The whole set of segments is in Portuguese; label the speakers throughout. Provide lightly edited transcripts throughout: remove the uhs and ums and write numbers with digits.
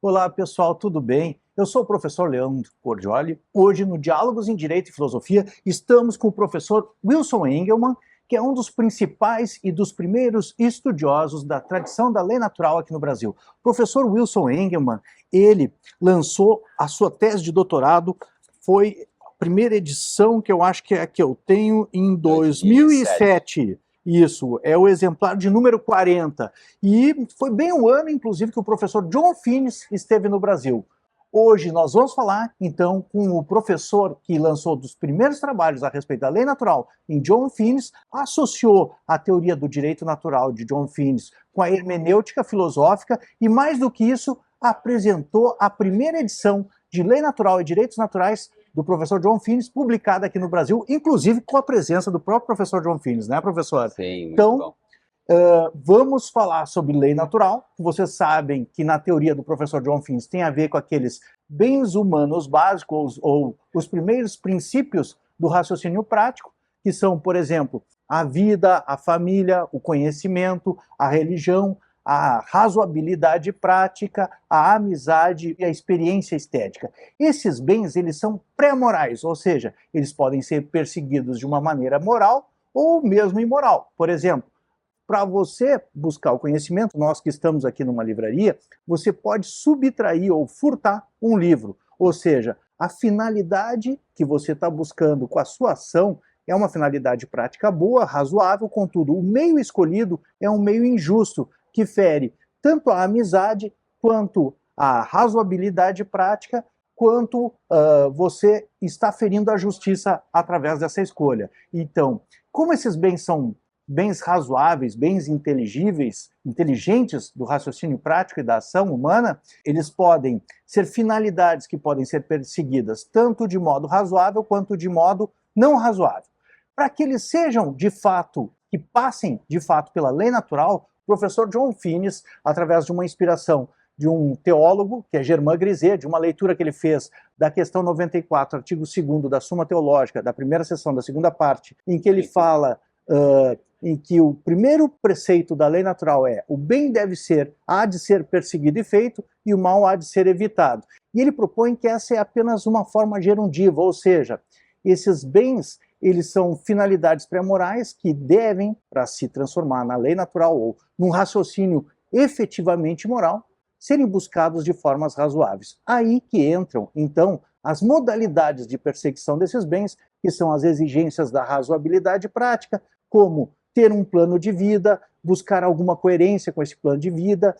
Speaker 1: Olá, pessoal, tudo bem? Eu sou o professor Leandro Cordioli. Hoje, no Diálogos em Direito e Filosofia, estamos com o professor Wilson Engelmann, que é um dos principais e dos primeiros estudiosos da tradição da lei natural aqui no Brasil. O professor Wilson Engelmann, ele lançou a sua tese de doutorado, foi a primeira edição que eu acho que é a que eu tenho em 2007. Isso, é o exemplar de número 40. E foi bem o ano, inclusive, que o professor John Finnes esteve no Brasil. Hoje nós vamos falar, então, com o professor que lançou dos primeiros trabalhos a respeito da lei natural em John Finnes, associou a teoria do direito natural de John Finnes com a hermenêutica filosófica e, mais do que isso, apresentou a primeira edição de Lei Natural e Direitos Naturais do professor John Finnes, publicada aqui no Brasil, inclusive com a presença do próprio professor John Finnes, né, professor?
Speaker 2: Sim, muito
Speaker 1: então,
Speaker 2: bom.
Speaker 1: Vamos falar sobre lei natural. Vocês sabem que na teoria do professor John Finnes tem a ver com aqueles bens humanos básicos ou os primeiros princípios do raciocínio prático, que são, por exemplo, a vida, a família, o conhecimento, a religião, a razoabilidade prática, a amizade e a experiência estética. Esses bens, eles são pré-morais, ou seja, eles podem ser perseguidos de uma maneira moral ou mesmo imoral. Por exemplo, para você buscar o conhecimento, nós que estamos aqui numa livraria, você pode subtrair ou furtar um livro. Ou seja, a finalidade que você está buscando com a sua ação é uma finalidade prática boa, razoável, contudo, o meio escolhido é um meio injusto, que fere tanto a amizade, quanto a razoabilidade prática, quanto você está ferindo a justiça através dessa escolha. Então, como esses bens são bens razoáveis, bens inteligíveis, inteligentes do raciocínio prático e da ação humana, eles podem ser finalidades que podem ser perseguidas tanto de modo razoável quanto de modo não razoável. Para que eles sejam, de fato, que passem, de fato, pela lei natural, o professor John Finnes, através de uma inspiração de um teólogo, que é Germain Grisé, de uma leitura que ele fez da questão 94, artigo 2º da Suma Teológica, da primeira seção, da segunda parte, em que ele fala em que o primeiro preceito da lei natural é o bem há de ser perseguido e feito, e o mal há de ser evitado. E ele propõe que essa é apenas uma forma gerundiva, ou seja, esses bens, eles são finalidades pré-morais que devem, para se transformar na lei natural ou num raciocínio efetivamente moral, serem buscados de formas razoáveis. Aí que entram, então, as modalidades de perseguição desses bens, que são as exigências da razoabilidade prática, como ter um plano de vida, buscar alguma coerência com esse plano de vida,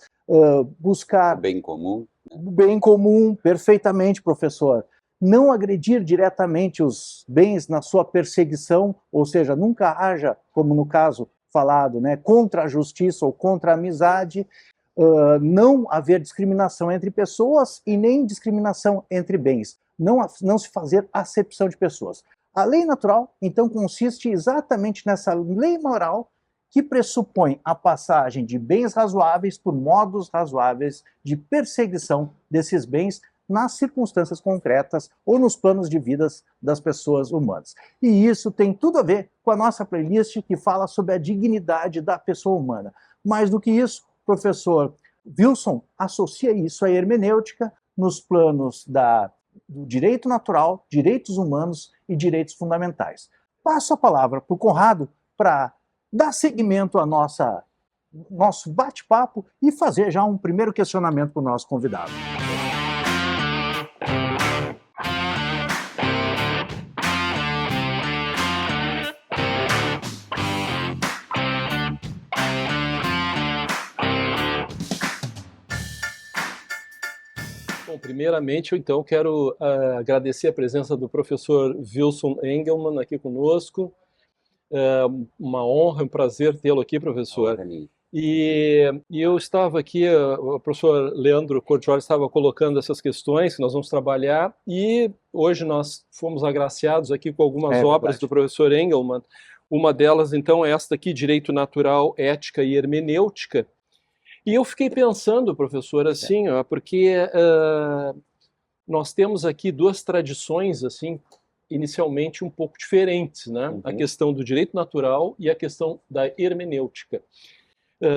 Speaker 1: buscar...
Speaker 2: O bem comum.
Speaker 1: O bem comum, perfeitamente, professor. Não agredir diretamente os bens na sua perseguição, ou seja, nunca haja, como no caso falado, né, contra a justiça ou contra a amizade, não haver discriminação entre pessoas e nem discriminação entre bens. Não se fazer acepção de pessoas. A lei natural, então, consiste exatamente nessa lei moral que pressupõe a passagem de bens razoáveis por modos razoáveis de perseguição desses bens nas circunstâncias concretas ou nos planos de vida das pessoas humanas. E isso tem tudo a ver com a nossa playlist que fala sobre a dignidade da pessoa humana. Mais do que isso, o professor Wilson associa isso à hermenêutica nos planos do direito natural, direitos humanos e direitos fundamentais. Passo a palavra para o Conrado para dar seguimento ao nosso bate-papo e fazer já um primeiro questionamento para o nosso convidado.
Speaker 3: Bom, primeiramente, eu então quero agradecer a presença do professor Wilson Engelmann aqui conosco. Uma honra, um prazer tê-lo aqui, professor. E eu estava aqui, o professor Leandro Cordioli estava colocando essas questões que nós vamos trabalhar, e hoje nós fomos agraciados aqui com algumas obras do professor Engelmann. Uma delas, então, é esta aqui, Direito Natural, Ética e Hermenêutica. E eu fiquei pensando, professor, assim, porque nós temos aqui duas tradições, assim, inicialmente um pouco diferentes, né? A questão do direito natural e a questão da hermenêutica.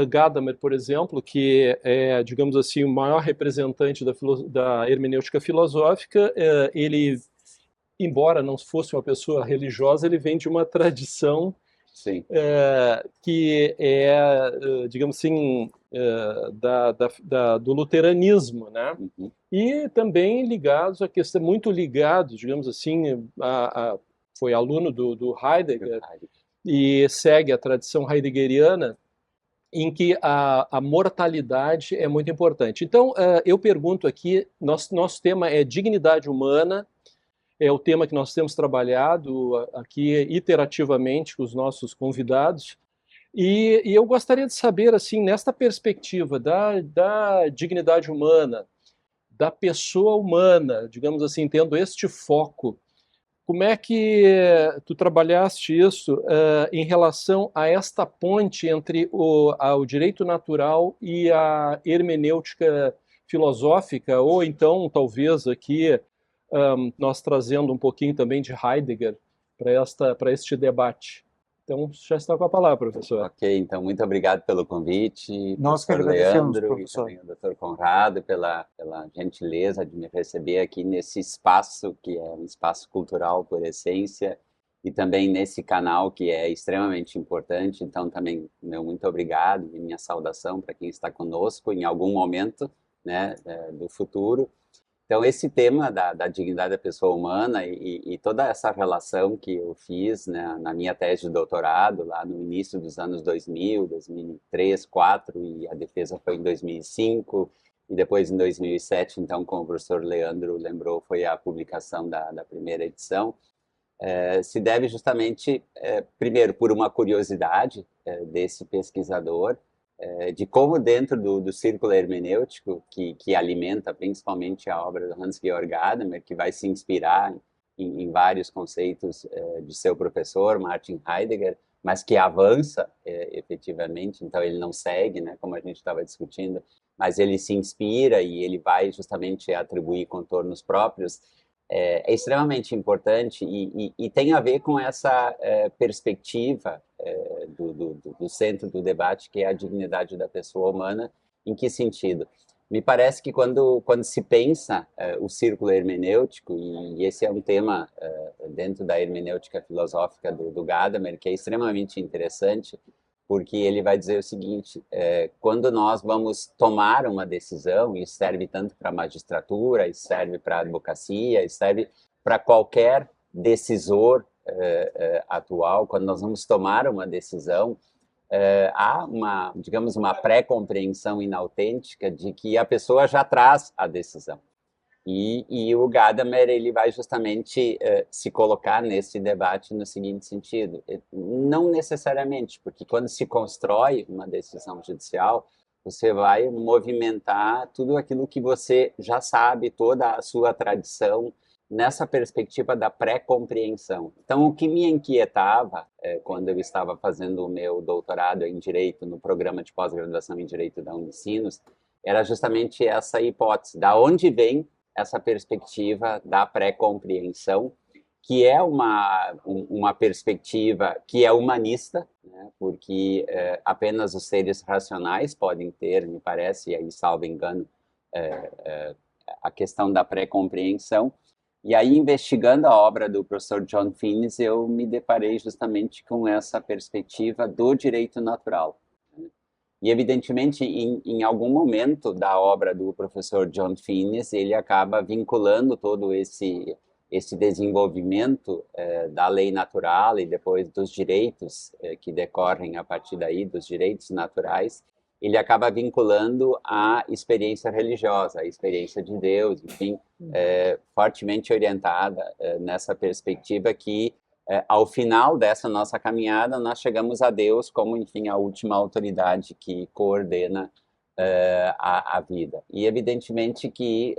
Speaker 3: Gadamer, por exemplo, que é, digamos assim, o maior representante da hermenêutica filosófica, ele, embora não fosse uma pessoa religiosa, ele vem de uma tradição que é, digamos assim, do luteranismo, né?
Speaker 2: Uhum.
Speaker 3: E também ligados a questão, muito ligados, digamos assim, foi aluno do Heidegger e segue a tradição heideggeriana, em que a mortalidade é muito importante. Então, eu pergunto aqui, nosso tema é dignidade humana, é o tema que nós temos trabalhado aqui iterativamente com os nossos convidados, e eu gostaria de saber, assim, nesta perspectiva da dignidade humana, da pessoa humana, digamos assim, tendo este foco, como é que tu trabalhaste isso em relação a esta ponte entre o direito natural e a hermenêutica filosófica, ou então, talvez, aqui, nós trazendo um pouquinho também de Heidegger para este debate? Então, já está com a palavra, professor.
Speaker 2: Ok, então, muito obrigado pelo convite,
Speaker 1: Nós que
Speaker 2: professor
Speaker 1: agradecemos,
Speaker 2: Leandro,
Speaker 1: professor.
Speaker 2: e também o doutor Conrado, pela gentileza de me receber aqui nesse espaço, que é um espaço cultural por essência, e também nesse canal que é extremamente importante. Então, também, meu muito obrigado e minha saudação para quem está conosco em algum momento, né, do futuro. Então, esse tema da dignidade da pessoa humana e toda essa relação que eu fiz, né, na minha tese de doutorado, lá no início dos anos 2000, 2003, 2004, e a defesa foi em 2005, e depois em 2007, então, como o professor Leandro lembrou, foi a publicação da primeira edição, se deve justamente, primeiro, por uma curiosidade desse pesquisador, de como dentro do círculo hermenêutico, que alimenta principalmente a obra do Hans-Georg Gadamer, que vai se inspirar em vários conceitos de seu professor, Martin Heidegger, mas que avança efetivamente, então ele não segue, né, como a gente estava discutindo, mas ele se inspira e ele vai justamente atribuir contornos próprios, é extremamente importante e tem a ver com essa perspectiva do centro do debate, que é a dignidade da pessoa humana. Em que sentido? Me parece que quando se pensa o círculo hermenêutico, e esse é um tema dentro da hermenêutica filosófica do Gadamer, que é extremamente interessante, porque ele vai dizer o seguinte: quando nós vamos tomar uma decisão, e isso serve tanto para a magistratura, isso serve para a advocacia, isso serve para qualquer decisor atual, quando nós vamos tomar uma decisão, há digamos, uma pré-compreensão inautêntica de que a pessoa já traz a decisão. E o Gadamer, ele vai justamente se colocar nesse debate no seguinte sentido: não necessariamente, porque quando se constrói uma decisão judicial, você vai movimentar tudo aquilo que você já sabe, toda a sua tradição, nessa perspectiva da pré-compreensão. Então, o que me inquietava quando eu estava fazendo o meu doutorado em Direito, no programa de pós-graduação em Direito da Unicinos, era justamente essa hipótese: da onde vem essa perspectiva da pré-compreensão, que é uma perspectiva que é humanista, né, porque apenas os seres racionais podem ter, me parece, e aí, salvo engano, a questão da pré-compreensão. E aí, investigando a obra do professor John Finnis, eu me deparei justamente com essa perspectiva do direito natural. E, evidentemente, em algum momento da obra do professor John Finnis, ele acaba vinculando todo esse desenvolvimento da lei natural e depois dos direitos que decorrem a partir daí, dos direitos naturais, ele acaba vinculando a experiência religiosa, a experiência de Deus, enfim, fortemente orientada nessa perspectiva que, ao final dessa nossa caminhada, nós chegamos a Deus como, enfim, a última autoridade que coordena a vida. E, evidentemente, que,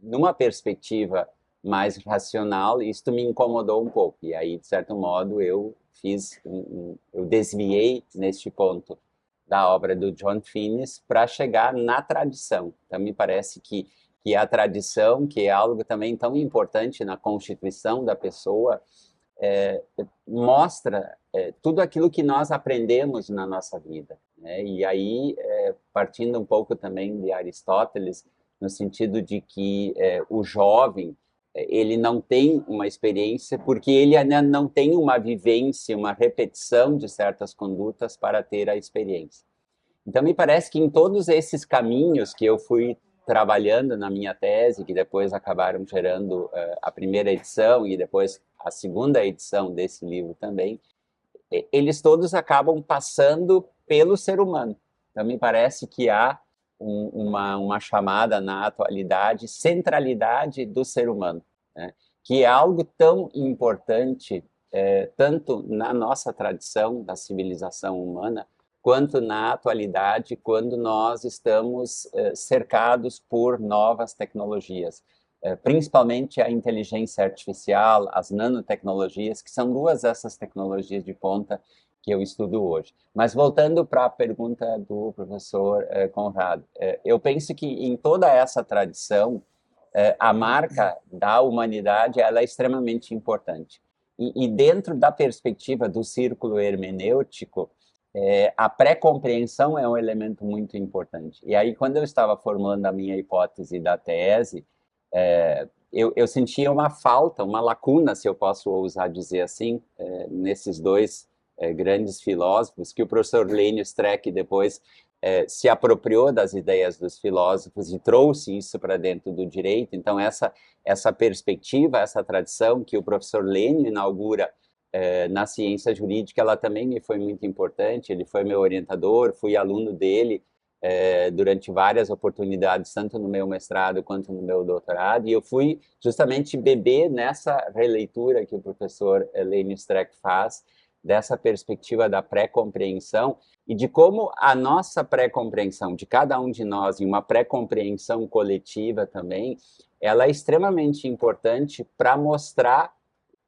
Speaker 2: numa perspectiva mais racional, isto me incomodou um pouco. E aí, de certo modo, eu desviei neste ponto da obra do John Finnis para chegar na tradição. Então, me parece que a tradição, que é algo também tão importante na constituição da pessoa, mostra tudo aquilo que nós aprendemos na nossa vida. né? E aí, partindo um pouco também de Aristóteles, no sentido de que o jovem, ele não tem uma experiência porque ele ainda não tem uma vivência, uma repetição de certas condutas para ter a experiência. Então, me parece que em todos esses caminhos que eu fui trabalhando na minha tese, que depois acabaram gerando a primeira edição e depois a segunda edição desse livro também, eles todos acabam passando pelo ser humano. Então, me parece que há uma chamada na atualidade, centralidade do ser humano, né? Que é algo tão importante, tanto na nossa tradição da civilização humana, quanto na atualidade, quando nós estamos cercados por novas tecnologias, principalmente a inteligência artificial, as nanotecnologias, que são duas dessas tecnologias de ponta que eu estudo hoje. Mas voltando para a pergunta do professor Conrado, eu penso que em toda essa tradição, a marca da humanidade ela é extremamente importante. E dentro da perspectiva do círculo hermenêutico, a pré-compreensão é um elemento muito importante. E aí, quando eu estava formulando a minha hipótese da tese, eu sentia uma falta, uma lacuna, se eu posso ousar dizer assim, nesses dois grandes filósofos, que o professor Lênio Streck depois se apropriou das ideias dos filósofos e trouxe isso para dentro do direito. Então, essa perspectiva, essa tradição que o professor Lênio inaugura na ciência jurídica, ela também me foi muito importante. Ele foi meu orientador, fui aluno dele durante várias oportunidades, tanto no meu mestrado quanto no meu doutorado, e eu fui justamente beber nessa releitura que o professor Lênio Streck faz, dessa perspectiva da pré-compreensão e de como a nossa pré-compreensão, de cada um de nós, e uma pré-compreensão coletiva também, ela é extremamente importante para mostrar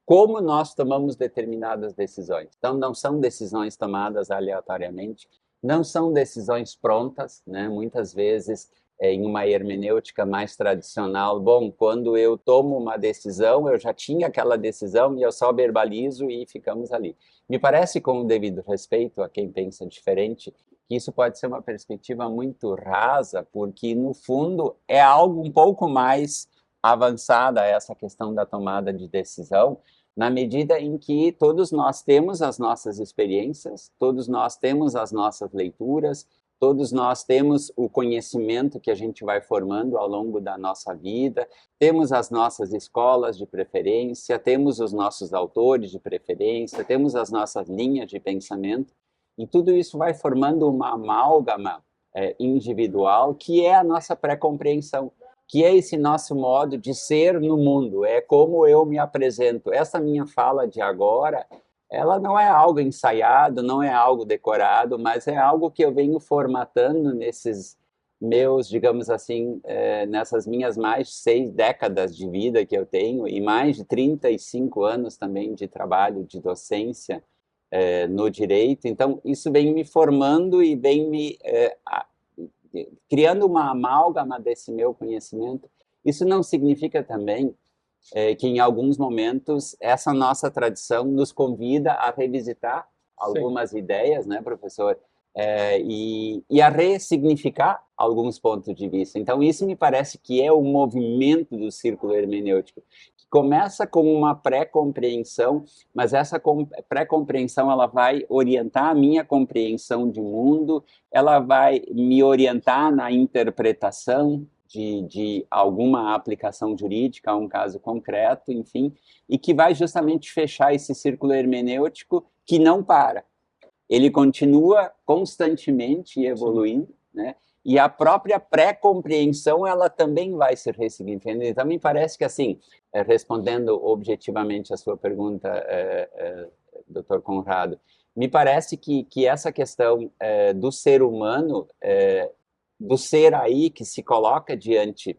Speaker 2: como nós tomamos determinadas decisões. Então, não são decisões tomadas aleatoriamente, não são decisões prontas, né? Muitas vezes, em uma hermenêutica mais tradicional, bom, quando eu tomo uma decisão, eu já tinha aquela decisão e eu só verbalizo e ficamos ali. Me parece, com o devido respeito a quem pensa diferente, que isso pode ser uma perspectiva muito rasa, porque, no fundo, é algo um pouco mais avançada essa questão da tomada de decisão, na medida em que todos nós temos as nossas experiências, todos nós temos as nossas leituras, todos nós temos o conhecimento que a gente vai formando ao longo da nossa vida, temos as nossas escolas de preferência, temos os nossos autores de preferência, temos as nossas linhas de pensamento, e tudo isso vai formando uma amálgama individual que é a nossa pré-compreensão, que é esse nosso modo de ser no mundo, é como eu me apresento. Essa minha fala de agora, ela não é algo ensaiado, não é algo decorado, mas é algo que eu venho formatando nesses meus, digamos assim, nessas minhas mais de 6 décadas de vida que eu tenho e mais de 35 anos também de trabalho, de docência no direito. Então, isso vem me formando e vem me criando uma amálgama desse meu conhecimento. Isso não significa também que em alguns momentos essa nossa tradição nos convida a revisitar algumas ideias, né, professor? E a ressignificar alguns pontos de vista. Então, isso me parece que é o movimento do círculo hermenêutico, que começa com uma pré-compreensão, mas essa pré-compreensão ela vai orientar a minha compreensão de mundo, ela vai me orientar na interpretação de alguma aplicação jurídica a um caso concreto, enfim, e que vai justamente fechar esse círculo hermenêutico que não para. Ele continua constantemente evoluindo, né? E a própria pré-compreensão, ela também vai se ressignificando. Então, me parece que, assim, respondendo objetivamente a sua pergunta, Dr. Conrado, me parece que essa questão do ser humano, do ser aí que se coloca diante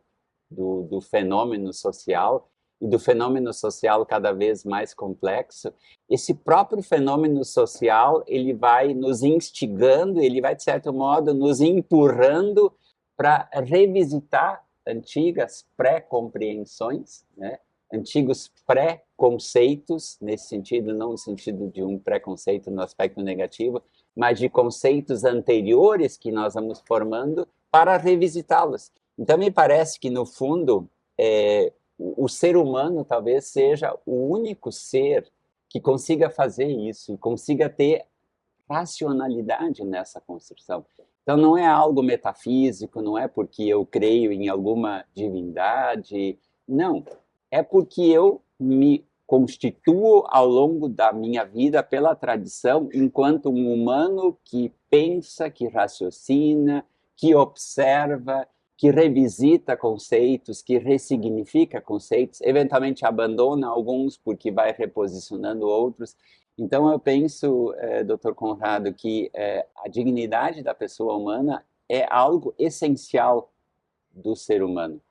Speaker 2: do fenômeno social, e do fenômeno social cada vez mais complexo, esse próprio fenômeno social, ele vai nos instigando, ele vai, de certo modo, nos empurrando para revisitar antigas pré-compreensões, né? Antigos pré-conceitos, nesse sentido, não no sentido de um preconceito no aspecto negativo, mas de conceitos anteriores que nós vamos formando para revisitá-los. Então, me parece que, no fundo, o ser humano talvez seja o único ser que consiga fazer isso, e consiga ter racionalidade nessa construção. Então, não é algo metafísico, não é porque eu creio em alguma divindade, não. É porque eu me constituo ao longo da minha vida pela tradição enquanto um humano que pensa, que raciocina, que observa, que revisita conceitos, que ressignifica conceitos, eventualmente abandona alguns porque vai reposicionando outros. Então, eu penso, Dr. Conrado, que a dignidade da pessoa humana é algo essencial do ser humano.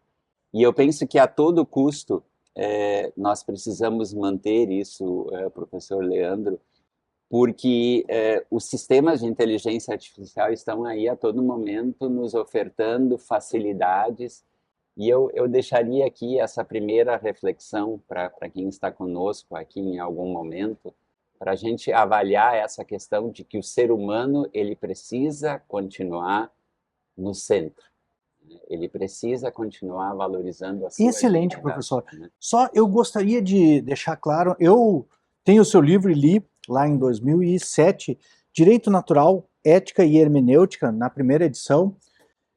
Speaker 2: E eu penso que a todo custo nós precisamos manter isso, professor Leandro, porque os sistemas de inteligência artificial estão aí a todo momento nos ofertando facilidades. E eu deixaria aqui essa primeira reflexão para quem está conosco aqui em algum momento, para a gente avaliar essa questão de que o ser humano ele precisa continuar no centro. Ele precisa continuar valorizando a sua
Speaker 1: Excelente,
Speaker 2: dignidade,
Speaker 1: professor.
Speaker 2: né?
Speaker 1: Só eu gostaria de deixar claro, eu tenho o seu livro e li lá em 2007, Direito Natural, Ética e Hermenêutica, na primeira edição.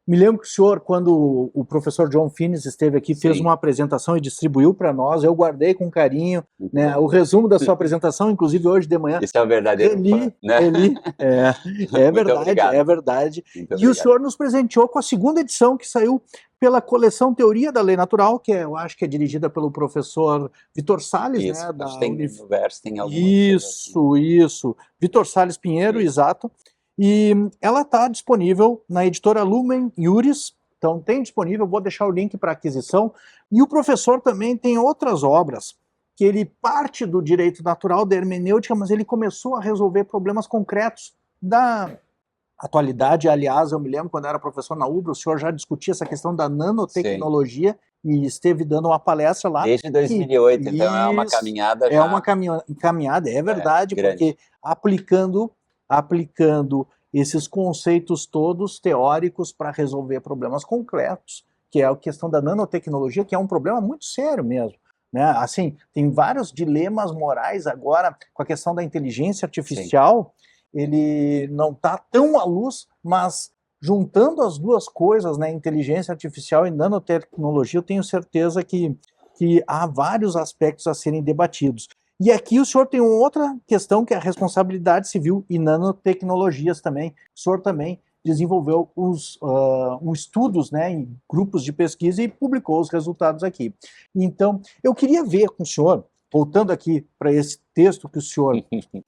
Speaker 1: Me lembro que o senhor, quando o professor John Finnis esteve aqui, fez
Speaker 2: Sim.
Speaker 1: uma apresentação e distribuiu para nós, eu guardei com carinho, né, o resumo da sua apresentação, inclusive hoje de manhã.
Speaker 2: Isso é um verdadeiro fã, né?
Speaker 1: Reli, é
Speaker 2: Muito
Speaker 1: verdade,
Speaker 2: obrigado.
Speaker 1: é verdade.
Speaker 2: Muito
Speaker 1: E o
Speaker 2: obrigado.
Speaker 1: senhor nos presenteou com a segunda edição, que saiu pela coleção Teoria da Lei Natural, que eu acho que é dirigida pelo professor Vitor Salles,
Speaker 2: Isso,
Speaker 1: né, da
Speaker 2: acho que tem
Speaker 1: Unif...
Speaker 2: no verso, tem algumas coisas assim.
Speaker 1: Isso. Vitor Salles Pinheiro,
Speaker 2: Isso.
Speaker 1: exato. E ela está disponível na editora Lumen Iuris, então tem disponível, vou deixar o link para aquisição. E o professor também tem outras obras, que ele parte do direito natural, da hermenêutica, mas ele começou a resolver problemas concretos da atualidade. Aliás, eu me lembro quando eu era professor na UBRA, o senhor já discutia essa questão da nanotecnologia e esteve dando uma palestra lá.
Speaker 2: Desde 2008, então é uma
Speaker 1: Isso,
Speaker 2: caminhada
Speaker 1: é
Speaker 2: já...
Speaker 1: uma caminhada, é verdade,
Speaker 2: grande.
Speaker 1: porque aplicando esses conceitos todos teóricos para resolver problemas concretos, que é a questão da nanotecnologia, que é um problema muito sério mesmo, né? Assim, tem vários dilemas morais agora com a questão da inteligência artificial. Sim. Ele não está tão à luz, mas juntando as duas coisas, né, inteligência artificial e nanotecnologia, eu tenho certeza que há vários aspectos a serem debatidos. E aqui o senhor tem uma outra questão, que é a responsabilidade civil e nanotecnologias também. O senhor também desenvolveu estudos, né, em grupos de pesquisa e publicou os resultados aqui. Então, eu queria ver com o senhor, voltando aqui para esse texto que o senhor,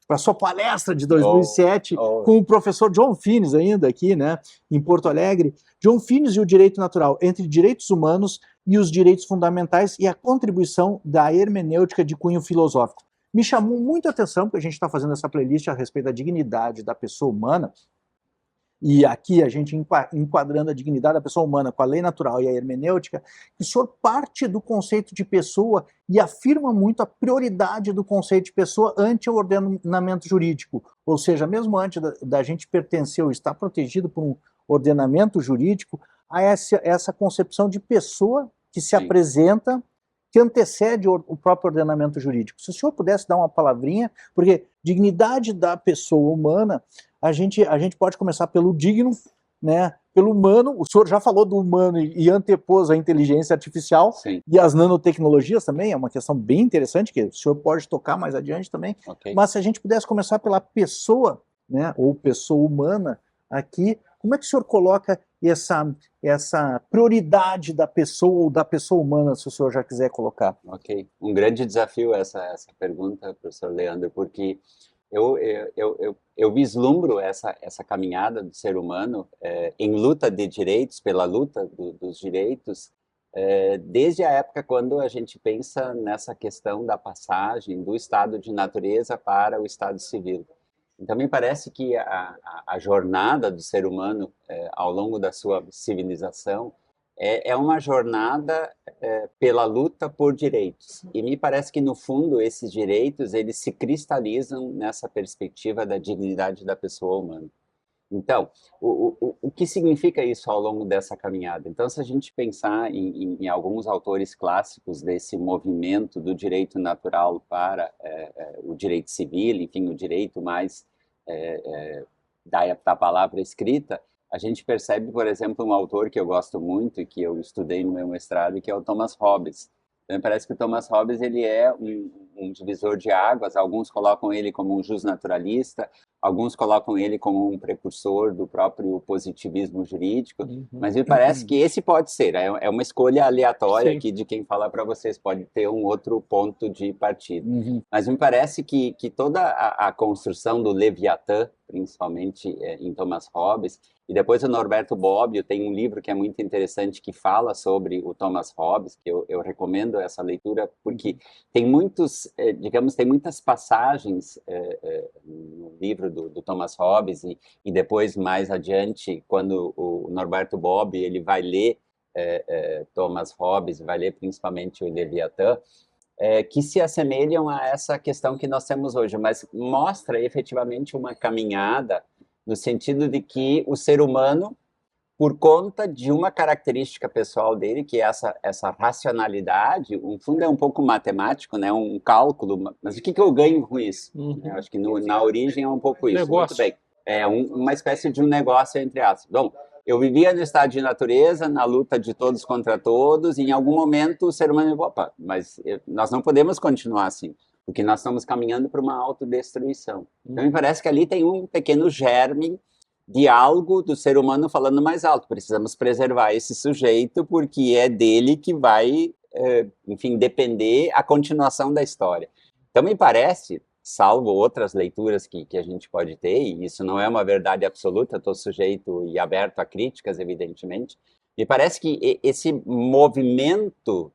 Speaker 1: para a sua palestra de 2007, com o professor John Finnis ainda aqui, né, em Porto Alegre, John Finnis e o direito natural, entre direitos humanos e os direitos fundamentais e a contribuição da hermenêutica de cunho filosófico. Me chamou muito a atenção, porque a gente está fazendo essa playlist a respeito da dignidade da pessoa humana, e aqui a gente enquadrando a dignidade da pessoa humana com a lei natural e a hermenêutica, que o senhor parte do conceito de pessoa e afirma muito a prioridade do conceito de pessoa ante o ordenamento jurídico. Ou seja, mesmo antes da gente pertencer ou estar protegido por um ordenamento jurídico, há essa concepção de pessoa que se apresenta, que antecede o próprio ordenamento jurídico. Se o senhor pudesse dar uma palavrinha, porque dignidade da pessoa humana, a gente pode começar pelo digno, né, pelo humano. O senhor já falou do humano e antepôs a inteligência artificial.
Speaker 2: Sim.
Speaker 1: E as nanotecnologias também, é uma questão bem interessante, que o senhor pode tocar mais adiante também.
Speaker 2: Okay.
Speaker 1: Mas se a gente pudesse começar pela pessoa, né, ou pessoa humana aqui, como é que o senhor coloca essa prioridade da pessoa ou da pessoa humana, se o senhor já quiser colocar?
Speaker 2: Ok. Um grande desafio essa pergunta, professor Leandro, porque eu vislumbro essa caminhada do ser humano em luta de direitos, pela luta dos direitos, desde a época quando a gente pensa nessa questão da passagem do estado de natureza para o estado civil. Então, me parece que a jornada do ser humano ao longo da sua civilização é uma jornada pela luta por direitos. E me parece que, no fundo, esses direitos eles se cristalizam nessa perspectiva da dignidade da pessoa humana. Então, o que significa isso ao longo dessa caminhada? Então, se a gente pensar em alguns autores clássicos desse movimento do direito natural para o direito civil, enfim, o direito mais da palavra escrita, a gente percebe, por exemplo, um autor que eu gosto muito e que eu estudei no meu mestrado, que é o Thomas Hobbes. Então, parece que o Thomas Hobbes ele é um divisor de águas. Alguns colocam ele como um justnaturalista, alguns colocam ele como um precursor do próprio positivismo jurídico, mas me parece que esse pode ser, é uma escolha aleatória aqui de quem fala para vocês, pode ter um outro ponto de partida. Mas me parece que toda a construção do Leviatã, principalmente em Thomas Hobbes, e depois o Norberto Bobbio tem um livro que é muito interessante que fala sobre o Thomas Hobbes, que eu recomendo essa leitura, porque tem muitos, digamos, tem muitas passagens no livro do Thomas Hobbes e depois, mais adiante, quando o Norberto Bobbio ele vai ler Thomas Hobbes, vai ler principalmente o Leviatã, que se assemelham a essa questão que nós temos hoje, mas mostra efetivamente uma caminhada no sentido de que o ser humano, por conta de uma característica pessoal dele, que é essa racionalidade, no fundo é um pouco matemático, né, um cálculo, mas o que eu ganho com isso? Eu acho que na origem é um pouco isso.
Speaker 3: Negócio.
Speaker 2: Muito bem. É uma espécie de um negócio entre aspas. Bom, eu vivia no estado de natureza, na luta de todos contra todos, e em algum momento o ser humano, opa, mas nós não podemos continuar assim, porque nós estamos caminhando para uma autodestruição. Então, me parece que ali tem um pequeno germe de algo do ser humano falando mais alto. Precisamos preservar esse sujeito, porque é dele que vai, enfim, depender a continuação da história. Então, me parece, salvo outras leituras que a gente pode ter, e isso não é uma verdade absoluta, estou sujeito e aberto a críticas, evidentemente, me parece que esse movimento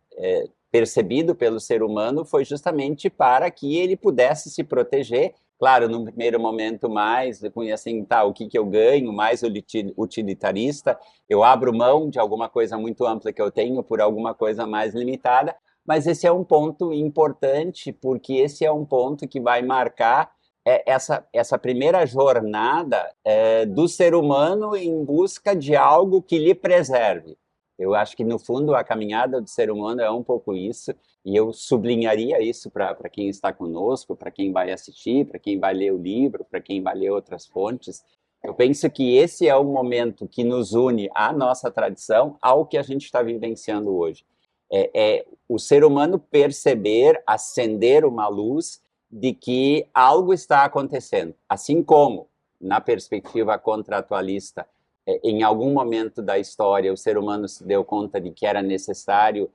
Speaker 2: percebido pelo ser humano foi justamente para que ele pudesse se proteger, claro, no primeiro momento mais, assim, tá, o que eu ganho, mais utilitarista, eu abro mão de alguma coisa muito ampla que eu tenho por alguma coisa mais limitada, mas esse é um ponto importante, porque esse é um ponto que vai marcar essa primeira jornada do ser humano em busca de algo que lhe preserve. Eu acho que, no fundo, a caminhada do ser humano é um pouco isso, e eu sublinharia isso para quem está conosco, para quem vai assistir, para quem vai ler o livro, para quem vai ler outras fontes. Eu penso que esse é o momento que nos une à nossa tradição, ao que a gente está vivenciando hoje. O ser humano perceber, acender uma luz de que algo está acontecendo, assim como, na perspectiva contratualista, em algum momento da história, o ser humano se deu conta de que era necessário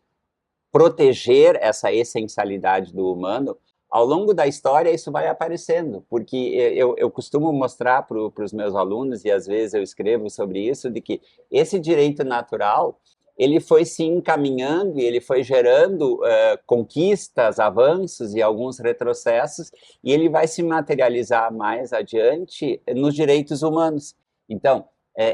Speaker 2: proteger essa essencialidade do humano. Ao longo da história, isso vai aparecendo, porque eu costumo mostrar para os meus alunos, e às vezes eu escrevo sobre isso, de que esse direito natural, ele foi se encaminhando e ele foi gerando conquistas, avanços e alguns retrocessos, e ele vai se materializar mais adiante nos direitos humanos. Então,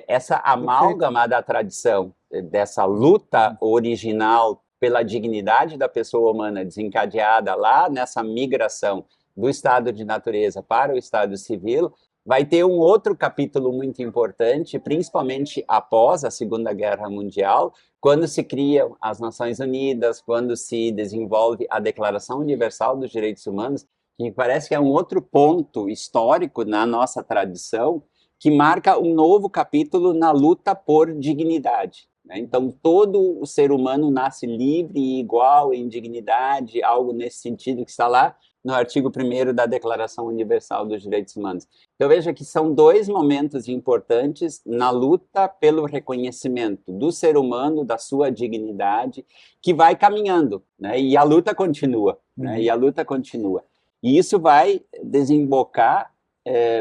Speaker 2: essa amálgama da tradição, dessa luta original pela dignidade da pessoa humana desencadeada lá nessa migração do estado de natureza para o estado civil, vai ter um outro capítulo muito importante, principalmente após a Segunda Guerra Mundial, quando se criam as Nações Unidas, quando se desenvolve a Declaração Universal dos Direitos Humanos, que parece que é um outro ponto histórico na nossa tradição, que marca um novo capítulo na luta por dignidade. Né? Então, todo o ser humano nasce livre e igual em dignidade, algo nesse sentido que está lá no artigo 1º da Declaração Universal dos Direitos Humanos. Então, veja que são dois momentos importantes na luta pelo reconhecimento do ser humano, da sua dignidade, que vai caminhando, né? E a luta continua, né? E a luta continua. E isso vai desembocar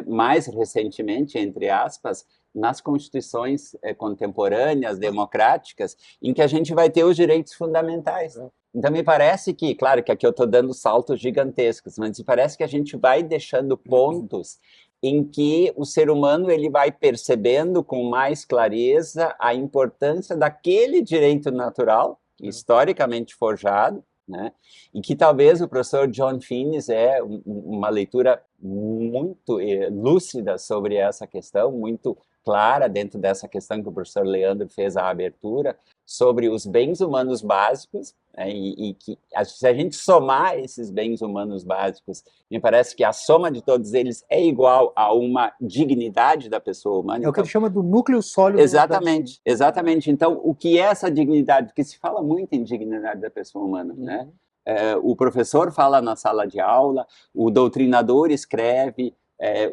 Speaker 2: mais recentemente, entre aspas, nas constituições contemporâneas, democráticas, em que a gente vai ter os direitos fundamentais. Então, me parece que, claro que aqui eu estou dando saltos gigantescos, mas me parece que a gente vai deixando pontos em que o ser humano ele vai percebendo com mais clareza a importância daquele direito natural, historicamente forjado, né? E que talvez o professor John Finnis uma leitura muito lúcida sobre essa questão, muito clara dentro dessa questão que o professor Leandro fez a abertura, sobre os bens humanos básicos, né? E que se a gente somar esses bens humanos básicos, me parece que a soma de todos eles é igual a uma dignidade da pessoa humana.
Speaker 1: É o que ele chama do núcleo sólido.
Speaker 2: Exatamente, exatamente. Então, o que é essa dignidade? Porque se fala muito em dignidade da pessoa humana, né? O professor fala na sala de aula, o doutrinador escreve,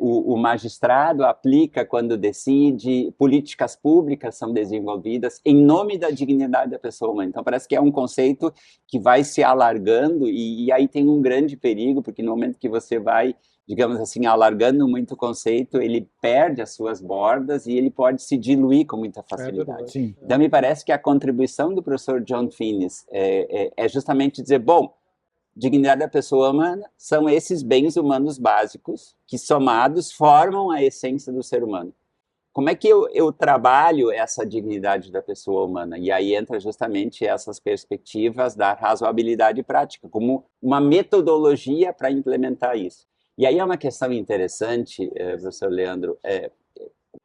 Speaker 2: o magistrado aplica quando decide, políticas públicas são desenvolvidas em nome da dignidade da pessoa humana. Então, parece que é um conceito que vai se alargando e aí tem um grande perigo, porque no momento que você vai, digamos assim, alargando muito o conceito, ele perde as suas bordas e ele pode se diluir com muita facilidade. Então, me parece que a contribuição do professor John Finnis é justamente dizer, bom, dignidade da pessoa humana são esses bens humanos básicos que, somados, formam a essência do ser humano. Como é que eu trabalho essa dignidade da pessoa humana? E aí entra justamente essas perspectivas da razoabilidade prática, como uma metodologia para implementar isso. E aí é uma questão interessante, professor Leandro,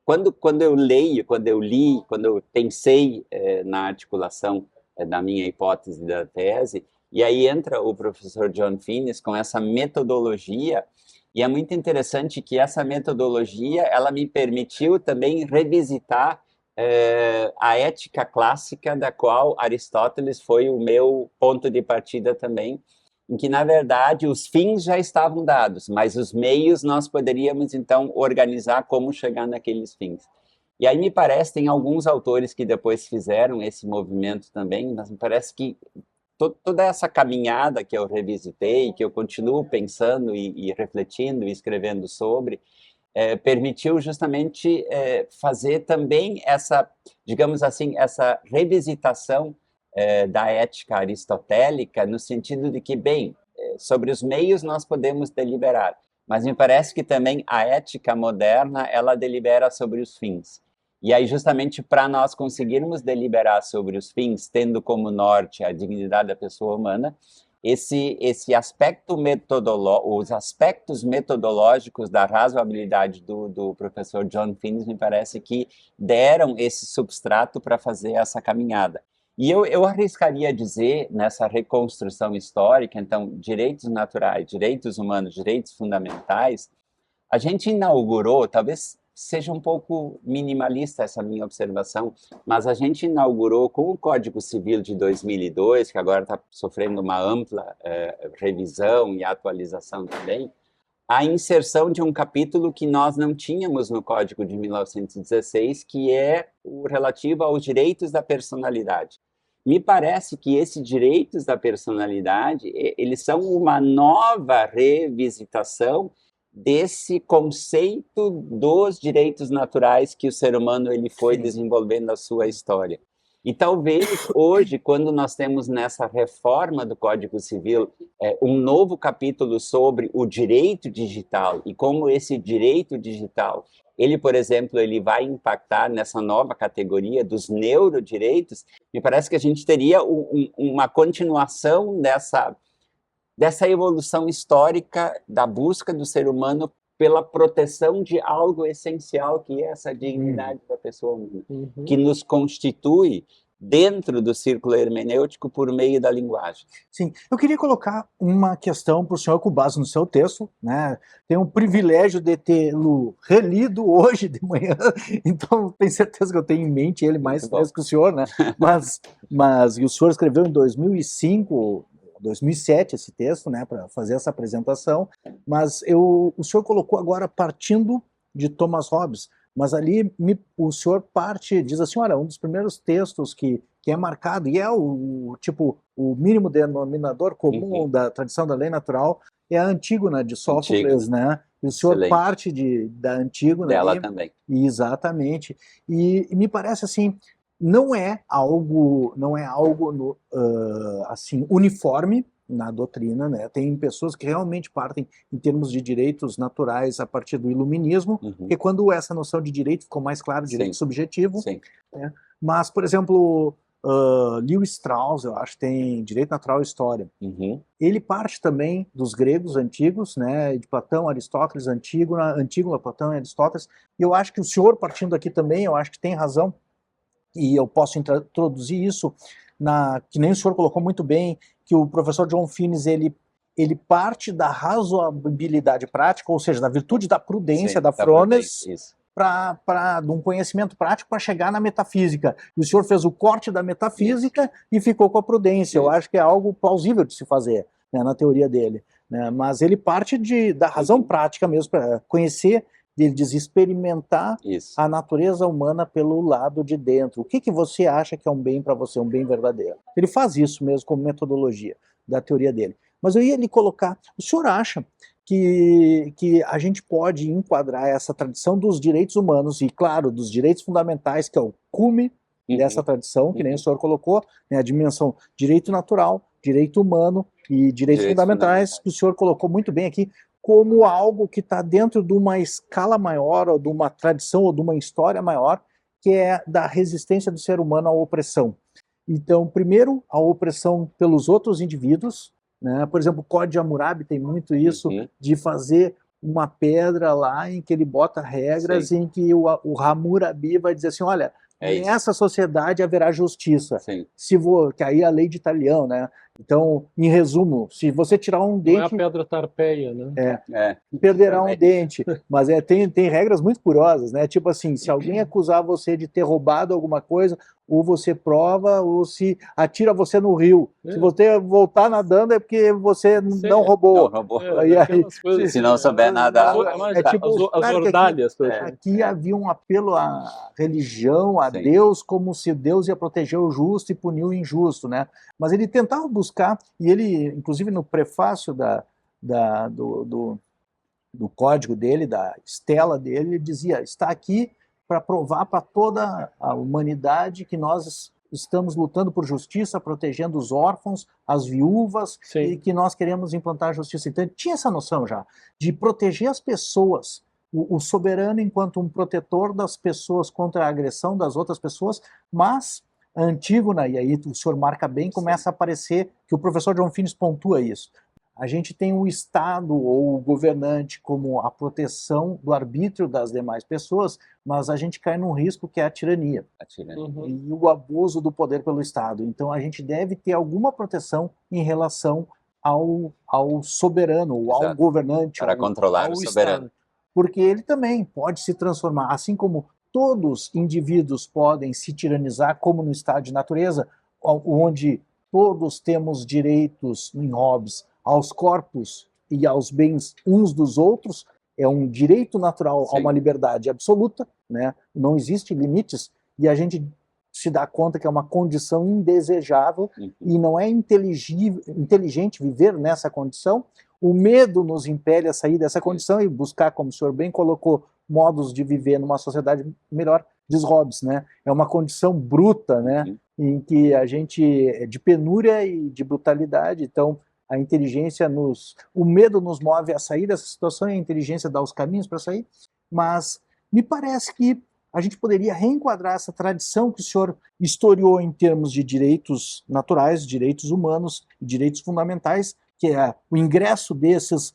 Speaker 2: quando eu leio, quando eu pensei na articulação da minha hipótese da tese, e aí entra o professor John Finnis com essa metodologia, e é muito interessante que essa metodologia, ela me permitiu também revisitar a ética clássica da qual Aristóteles foi o meu ponto de partida também, em que, na verdade, os fins já estavam dados, mas os meios nós poderíamos, então, organizar como chegar naqueles fins. E aí me parece, tem alguns autores que depois fizeram esse movimento também, mas me parece que toda essa caminhada que eu revisitei, que eu continuo pensando e refletindo e escrevendo sobre, permitiu justamente fazer também essa, digamos assim, essa revisitação da ética aristotélica, no sentido de que, bem, sobre os meios nós podemos deliberar, mas me parece que também a ética moderna, ela delibera sobre os fins. E aí, justamente para nós conseguirmos deliberar sobre os fins, tendo como norte a dignidade da pessoa humana, esse aspecto os aspectos metodológicos da razoabilidade do professor John Finnis me parece que deram esse substrato para fazer essa caminhada. E eu arriscaria dizer, nessa reconstrução histórica, então, direitos naturais, direitos humanos, direitos fundamentais, a gente inaugurou, talvez seja um pouco minimalista essa minha observação, mas a gente inaugurou com o Código Civil de 2002, que agora está sofrendo uma ampla revisão e atualização também, a inserção de um capítulo que nós não tínhamos no Código de 1916, que é o relativo aos direitos da personalidade. Me parece que esses direitos da personalidade, eles são uma nova revisitação desse conceito dos direitos naturais que o ser humano ele foi desenvolvendo na sua história. E talvez hoje, quando nós temos nessa reforma do Código Civil um novo capítulo sobre o direito digital e como esse direito digital, ele, por exemplo, ele vai impactar nessa nova categoria dos neurodireitos, me parece que a gente teria uma continuação dessa evolução histórica da busca do ser humano pela proteção de algo essencial, que é essa dignidade da pessoa humana, que nos constitui dentro do círculo hermenêutico por meio da linguagem.
Speaker 1: Sim, eu queria colocar uma questão para o senhor com base no seu texto, né? Tenho o privilégio de tê-lo relido hoje de manhã, então tenho certeza que eu tenho em mente ele mais fresco que o senhor, né? Mas o senhor escreveu em 2005, 2007 esse texto, né, para fazer essa apresentação, mas o senhor colocou agora partindo de Thomas Hobbes, mas ali o senhor diz assim, olha, um dos primeiros textos que é marcado, e é o mínimo denominador comum da tradição da lei natural, é a Antígona de Sófocles, né? E o senhor parte da Antígona.
Speaker 2: Dela também.
Speaker 1: Exatamente. E me parece assim, não é algo assim uniforme na doutrina, né? Tem pessoas que realmente partem em termos de direitos naturais a partir do iluminismo, porque quando essa noção de direito ficou mais clara, direito subjetivo, né? Mas, por exemplo, Lewis Strauss, eu acho, tem Direito Natural e História.
Speaker 2: Uhum.
Speaker 1: Ele parte também dos gregos antigos, né, de Platão, Aristóteles, Antígona, Platão e Aristóteles, e eu acho que o senhor partindo aqui também, eu acho que tem razão, e eu posso introduzir isso, que nem o senhor colocou muito bem, que o professor John Finnes, ele parte da razoabilidade prática, ou seja, da virtude da prudência, da Frones, de um conhecimento prático para chegar na metafísica. E o senhor fez o corte da metafísica e ficou com a prudência. Eu acho que é algo plausível de se fazer, né, na teoria dele. Né? Mas ele parte da razão prática mesmo, para conhecer, ele diz, experimentar a natureza humana pelo lado de dentro. O que você acha que é um bem para você, um bem verdadeiro? Ele faz isso mesmo como metodologia da teoria dele. Mas eu ia lhe colocar, o senhor acha que a gente pode enquadrar essa tradição dos direitos humanos e, claro, dos direitos fundamentais, que é o cume dessa tradição, que nem o senhor colocou, né, a dimensão direito natural, direito humano e direitos fundamentais, que o senhor colocou muito bem aqui, como algo que está dentro de uma escala maior, ou de uma tradição, ou de uma história maior, que é da resistência do ser humano à opressão. Então, primeiro, a opressão pelos outros indivíduos, né? Por exemplo, o Código de Hammurabi tem muito isso, de fazer uma pedra lá em que ele bota regras em que o Hammurabi vai dizer assim, olha, nessa sociedade haverá justiça. Que aí é a lei de Italião, né? Então, em resumo, se você tirar um dente...
Speaker 3: Não é a pedra tarpeia, né?
Speaker 1: Perderá um dente. Mas tem regras muito curiosas, né? Tipo assim, se alguém acusar você de ter roubado alguma coisa, ou você prova, ou se atira você no rio. Se você voltar nadando é porque você não roubou.
Speaker 2: Se não souber nadar...
Speaker 1: É tipo
Speaker 3: as ordalhas.
Speaker 1: Aqui havia um apelo à religião, a Deus, como se Deus ia proteger o justo e punir o injusto, né? Mas ele tentava buscar, e ele, inclusive no prefácio do código dele, da estela dele, ele dizia, está aqui para provar para toda a humanidade que nós estamos lutando por justiça, protegendo os órfãos, as viúvas, e que nós queremos implantar a justiça. Então, ele tinha essa noção já, de proteger as pessoas, o soberano enquanto um protetor das pessoas contra a agressão das outras pessoas, mas a Antígona, e aí o senhor marca bem, começa a aparecer, que o professor John Finnes pontua isso. A gente tem o Estado ou o governante como a proteção do arbítrio das demais pessoas, mas a gente cai num risco que é a tirania. E o abuso do poder pelo Estado. Então a gente deve ter alguma proteção em relação ao soberano, ou ao governante.
Speaker 2: Para controlar o soberano.
Speaker 1: Estado. Porque ele também pode se transformar, assim como todos indivíduos podem se tiranizar, como no estado de natureza, onde todos temos direitos em Hobbes aos corpos e aos bens uns dos outros, é um direito natural a uma liberdade absoluta, né? Não existe limites, e a gente se dá conta que é uma condição indesejável e não é inteligente viver nessa condição. O medo nos impele a sair dessa condição e buscar, como o senhor bem colocou, modos de viver numa sociedade melhor, diz Hobbes, né? É uma condição bruta, né? Em que a gente é de penúria e de brutalidade. Então, a inteligência o medo nos move a sair dessa situação e a inteligência dá os caminhos para sair. Mas me parece que a gente poderia reenquadrar essa tradição que o senhor historiou em termos de direitos naturais, direitos humanos e direitos fundamentais, que é o ingresso desses,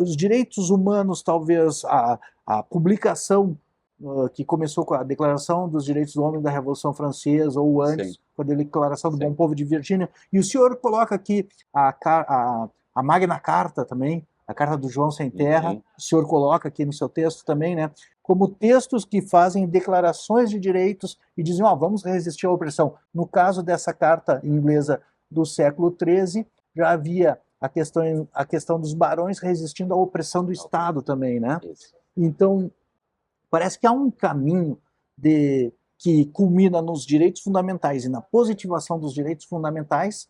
Speaker 1: os direitos humanos, talvez a publicação que começou com a Declaração dos Direitos do Homem da Revolução Francesa, ou antes, com a Declaração do Bom Povo de Virgínia, e o senhor coloca aqui a Magna Carta também, a Carta do João Sem Terra, o senhor coloca aqui no seu texto também, né, como textos que fazem declarações de direitos e dizem, vamos resistir à opressão. No caso dessa carta inglesa do século XIII, já havia a questão dos barões resistindo à opressão do Estado também, né? Então, parece que há um caminho que culmina nos direitos fundamentais e na positivação dos direitos fundamentais,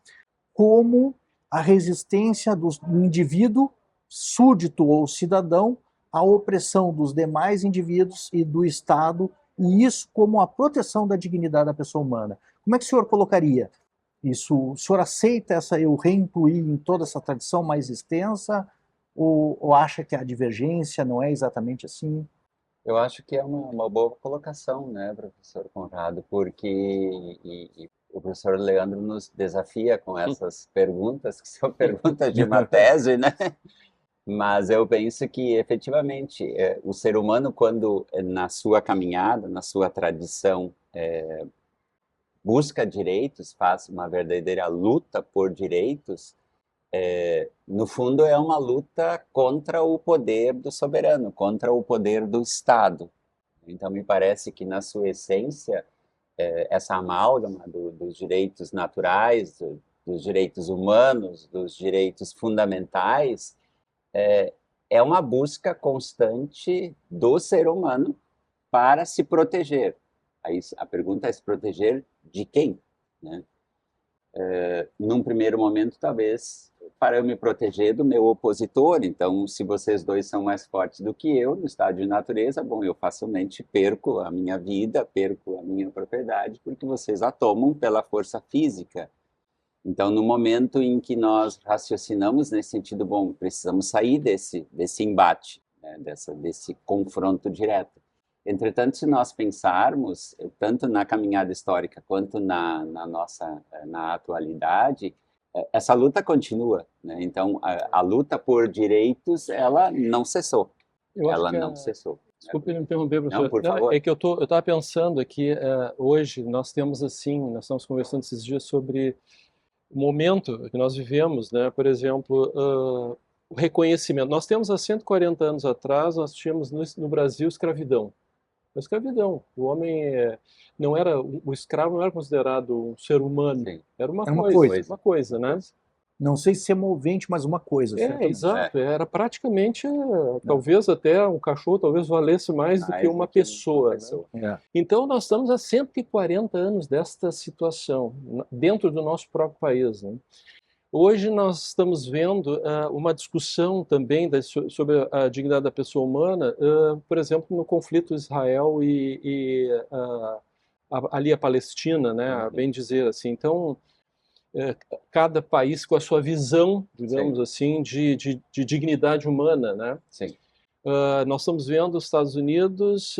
Speaker 1: como a resistência do indivíduo, súdito ou cidadão, à opressão dos demais indivíduos e do Estado, e isso como a proteção da dignidade da pessoa humana. Como é que o senhor colocaria isso? O senhor aceita eu reincluir em toda essa tradição mais extensa, ou acha que a divergência não é exatamente assim?
Speaker 2: Eu acho que é uma boa colocação, né, professor Conrado, porque O professor Leandro nos desafia com essas perguntas, que são perguntas de uma tese, né? Mas eu penso que, efetivamente, o ser humano, quando na sua caminhada, na sua tradição, busca direitos, faz uma verdadeira luta por direitos, no fundo é uma luta contra o poder do soberano, contra o poder do Estado. Então, me parece que, na sua essência, essa amálgama dos direitos naturais, dos direitos humanos, dos direitos fundamentais, é uma busca constante do ser humano para se proteger. Aí a pergunta é se proteger de quem, né? Num primeiro momento, talvez, para eu me proteger do meu opositor. Então, se vocês dois são mais fortes do que eu no estado de natureza, bom, eu facilmente perco a minha vida, perco a minha propriedade, porque vocês a tomam pela força física. Então, no momento em que nós raciocinamos nesse sentido, bom, precisamos sair desse embate, né, desse confronto direto. Entretanto, se nós pensarmos, tanto na caminhada histórica quanto na atualidade, essa luta continua, né? Então, a luta por direitos, ela não cessou. Ela não cessou.
Speaker 3: Desculpe me interromper, professor.
Speaker 2: Não, por favor.
Speaker 3: É que eu estava pensando aqui, hoje nós estamos conversando esses dias sobre o momento que nós vivemos, né? Por exemplo, o reconhecimento. Nós temos há 140 anos atrás, nós tínhamos no Brasil escravidão. A escravidão. O homem não era, o escravo não era considerado um ser humano.
Speaker 2: Sim.
Speaker 3: Era uma coisa, né?
Speaker 1: Não sei se é movente, mas uma coisa.
Speaker 3: Exato. Era praticamente, talvez até um cachorro, talvez valesse mais do que uma pessoa. Né? Então nós estamos há 140 anos desta situação, dentro do nosso próprio país, né? Hoje nós estamos vendo uma discussão também sobre a dignidade da pessoa humana, por exemplo, no conflito Israel e ali a Palestina, né, a bem dizer assim. Então, cada país com a sua visão, digamos assim, de dignidade humana, né?
Speaker 2: Sim.
Speaker 3: Nós estamos vendo os Estados Unidos,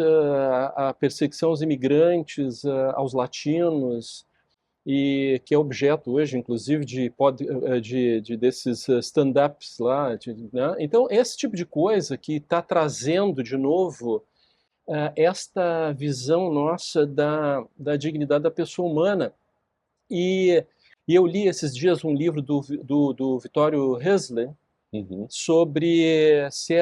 Speaker 3: a perseguição aos imigrantes, aos latinos, e que é objeto hoje, inclusive, desses stand-ups lá. Né? Então, esse tipo de coisa que está trazendo, de novo, esta visão nossa da dignidade da pessoa humana. E eu li esses dias um livro do Vittorio Hesle sobre se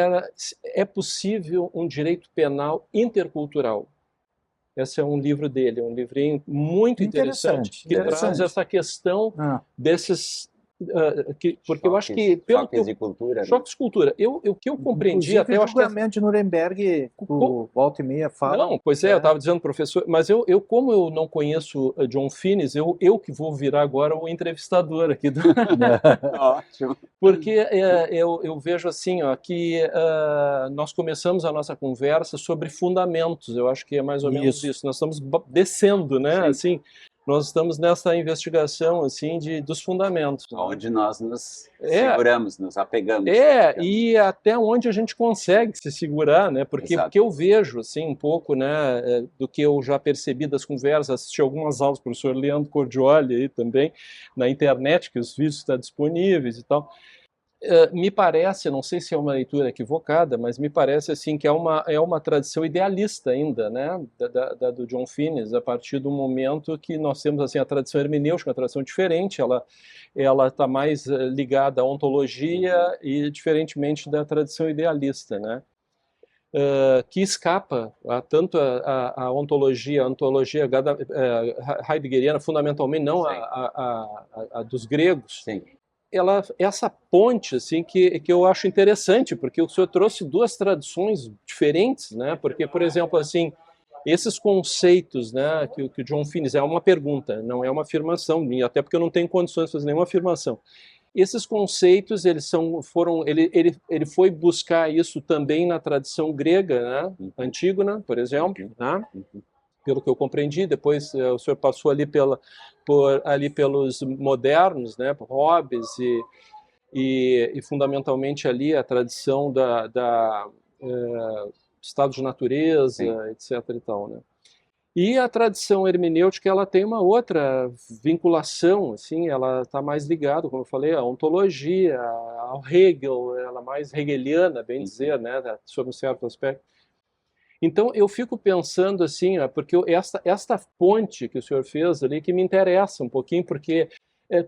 Speaker 3: é possível um direito penal intercultural. Esse é um livro dele, um livrinho muito interessante que traz essa questão desses... porque eu acho que...
Speaker 2: Choques de cultura.
Speaker 3: Choques de cultura. O que eu compreendi...
Speaker 1: Inclusive,
Speaker 3: até
Speaker 1: o julgamento de Nuremberg, o volta e meia fala...
Speaker 3: Não, pois eu estava dizendo, professor, mas como eu não conheço John Finnis, eu que vou virar agora o entrevistador aqui.
Speaker 2: Ótimo.
Speaker 3: Porque eu vejo assim, que nós começamos a nossa conversa sobre fundamentos, eu acho que é mais ou menos isso. Nós estamos descendo, né? Assim, nós estamos nessa investigação assim dos fundamentos.
Speaker 2: Onde nós nos seguramos, nos apegamos.
Speaker 3: E até onde a gente consegue se segurar, né? Porque eu vejo assim um pouco, né, do que eu já percebi das conversas, assisti algumas aulas do professor Leandro Cordioli aí também na internet, que os vídeos estão disponíveis e tal. Me parece, não sei se é uma leitura equivocada, mas me parece assim que é uma tradição idealista ainda, né, do John Finnis, a partir do momento que nós temos assim a tradição hermenêutica, uma tradição diferente, ela está mais ligada à ontologia e diferentemente da tradição idealista, né, que escapa tanto a ontologia heideggeriana, fundamentalmente não a dos gregos.
Speaker 2: Sim.
Speaker 3: Essa ponte assim que eu acho interessante, porque o senhor trouxe duas tradições diferentes, né? Porque, por exemplo, assim, esses conceitos, né, que o John Finnis é uma pergunta, não é uma afirmação, até porque eu não tenho condições de fazer nenhuma afirmação. Esses conceitos, ele foi buscar isso também na tradição grega, né, Antígona, por exemplo, né? Pelo que eu compreendi, depois o senhor passou ali pelos modernos, né, Hobbes e fundamentalmente ali a tradição da estado de natureza, etc. e tal, né? E a tradição hermenêutica, ela tem uma outra vinculação, assim, ela está mais ligada, como eu falei, à ontologia, ao Hegel, ela é mais hegeliana, bem dizer, né, sob um certo aspecto. Então, eu fico pensando assim, porque esta ponte que o senhor fez ali, que me interessa um pouquinho, porque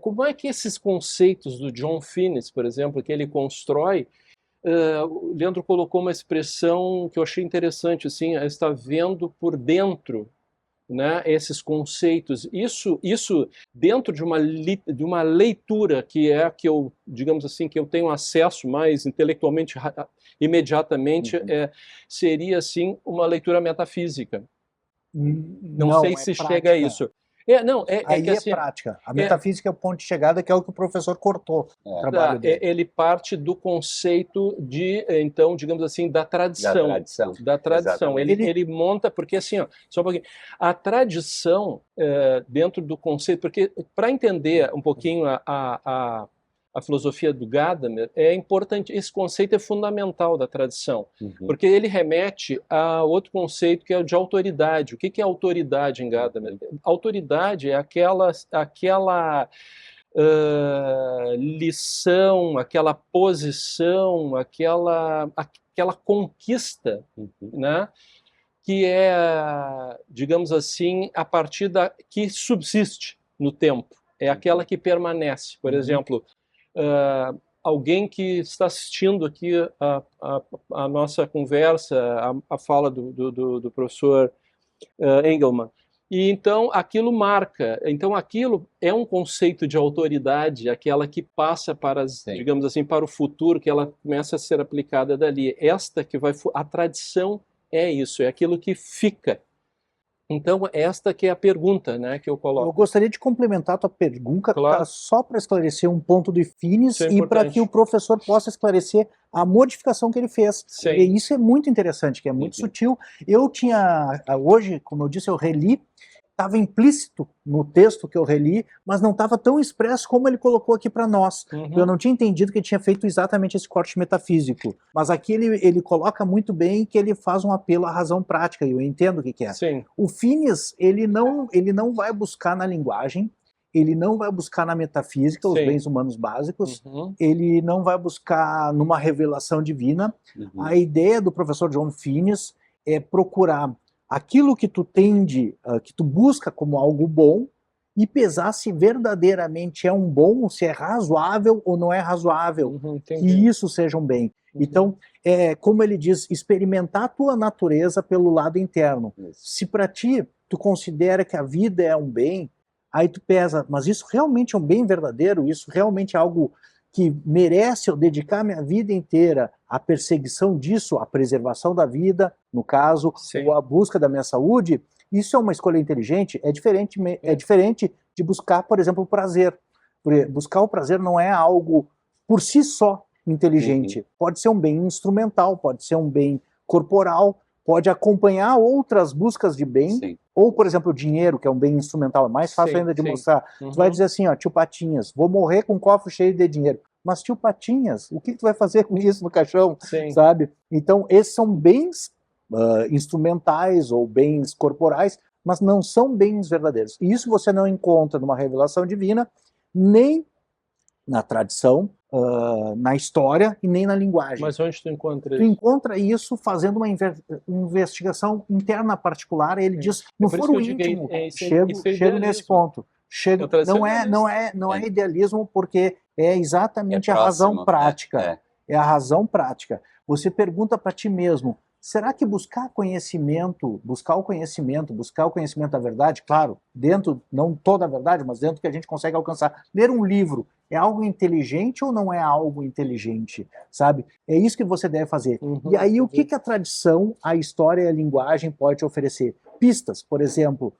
Speaker 3: como é que esses conceitos do John Finnis, por exemplo, que ele constrói, o Leandro colocou uma expressão que eu achei interessante, assim, está vendo por dentro, né, esses conceitos. Isso dentro de uma leitura que eu, digamos assim, que eu tenho acesso mais intelectualmente imediatamente, seria assim uma leitura metafísica. Não sei se chega a isso. Não,
Speaker 1: Aí
Speaker 3: que, assim,
Speaker 1: prática. A metafísica é o ponto de chegada, que é o que o professor cortou o trabalho dele.
Speaker 3: Ele parte do conceito de, então, digamos assim, da tradição. Da tradição. Ele monta, porque assim, ó, só um pouquinho. A tradição, dentro do conceito, porque para entender um pouquinho a filosofia do Gadamer, é importante, esse conceito é fundamental da tradição, porque ele remete a outro conceito que é o de autoridade. O que é autoridade em Gadamer? Autoridade é aquela lição, aquela posição, aquela conquista, né, que é, digamos assim, a partir que subsiste no tempo, é aquela que permanece. Por exemplo, alguém que está assistindo aqui a nossa conversa, a fala do professor Engelmann, e então aquilo marca. Então aquilo é um conceito de autoridade, aquela que passa para, digamos assim, para o futuro, que ela começa a ser aplicada dali. A tradição é isso, é aquilo que fica. Então, esta que é a pergunta, né, que eu coloco.
Speaker 1: Eu gostaria de complementar a tua pergunta,
Speaker 3: claro,
Speaker 1: só para esclarecer um ponto de Finnis e para que o professor possa esclarecer a modificação que ele fez.
Speaker 3: Sim.
Speaker 1: E isso é muito interessante, que é muito sutil. Eu tinha, hoje, como eu disse, eu reli, estava implícito no texto que eu reli, mas não estava tão expresso como ele colocou aqui para nós. Eu não tinha entendido que ele tinha feito exatamente esse corte metafísico. Mas aqui ele coloca muito bem que ele faz um apelo à razão prática, e eu entendo o que é.
Speaker 3: Sim.
Speaker 1: O Finnis, ele não vai buscar na linguagem, ele não vai buscar na metafísica os bens humanos básicos, ele não vai buscar numa revelação divina. A ideia do professor John Finnis é procurar aquilo que tu tende, que tu busca como algo bom, e pesar se verdadeiramente é um bom, se é razoável ou não é razoável, que isso seja um bem. Então, como ele diz, experimentar a tua natureza pelo lado interno. Se para ti, tu considera que a vida é um bem, aí tu pesa, mas isso realmente é um bem verdadeiro? Isso realmente é algo que merece eu dedicar minha vida inteira à perseguição disso, à preservação da vida, no caso, ou à busca da minha saúde? Isso é uma escolha inteligente? É diferente de buscar, por exemplo, o prazer. Buscar o prazer não é algo por si só inteligente. Pode ser um bem instrumental, pode ser um bem corporal, pode acompanhar outras buscas de bem, ou, por exemplo, o dinheiro, que é um bem instrumental, é mais fácil ainda de mostrar. Tu vai dizer assim, ó, tio Patinhas, vou morrer com um cofre cheio de dinheiro. Mas, tio Patinhas, o que tu vai fazer com isso no caixão, sabe? Então, esses são bens instrumentais ou bens corporais, mas não são bens verdadeiros. E isso você não encontra numa revelação divina, nem na tradição, na história e nem na linguagem.
Speaker 3: Mas onde tu encontra
Speaker 1: isso? Tu encontra isso fazendo uma investigação interna particular, ele diz, no foro íntimo, chego nesse ponto. Não é idealismo, porque é exatamente a razão prática. É a razão prática. Você pergunta para ti mesmo, será que buscar o conhecimento da verdade, claro, dentro, não toda a verdade, mas dentro que a gente consegue alcançar, ler um livro, é algo inteligente ou não é algo inteligente, sabe? É isso que você deve fazer. E aí, o que a tradição, a história e a linguagem pode te oferecer? Pistas, por exemplo,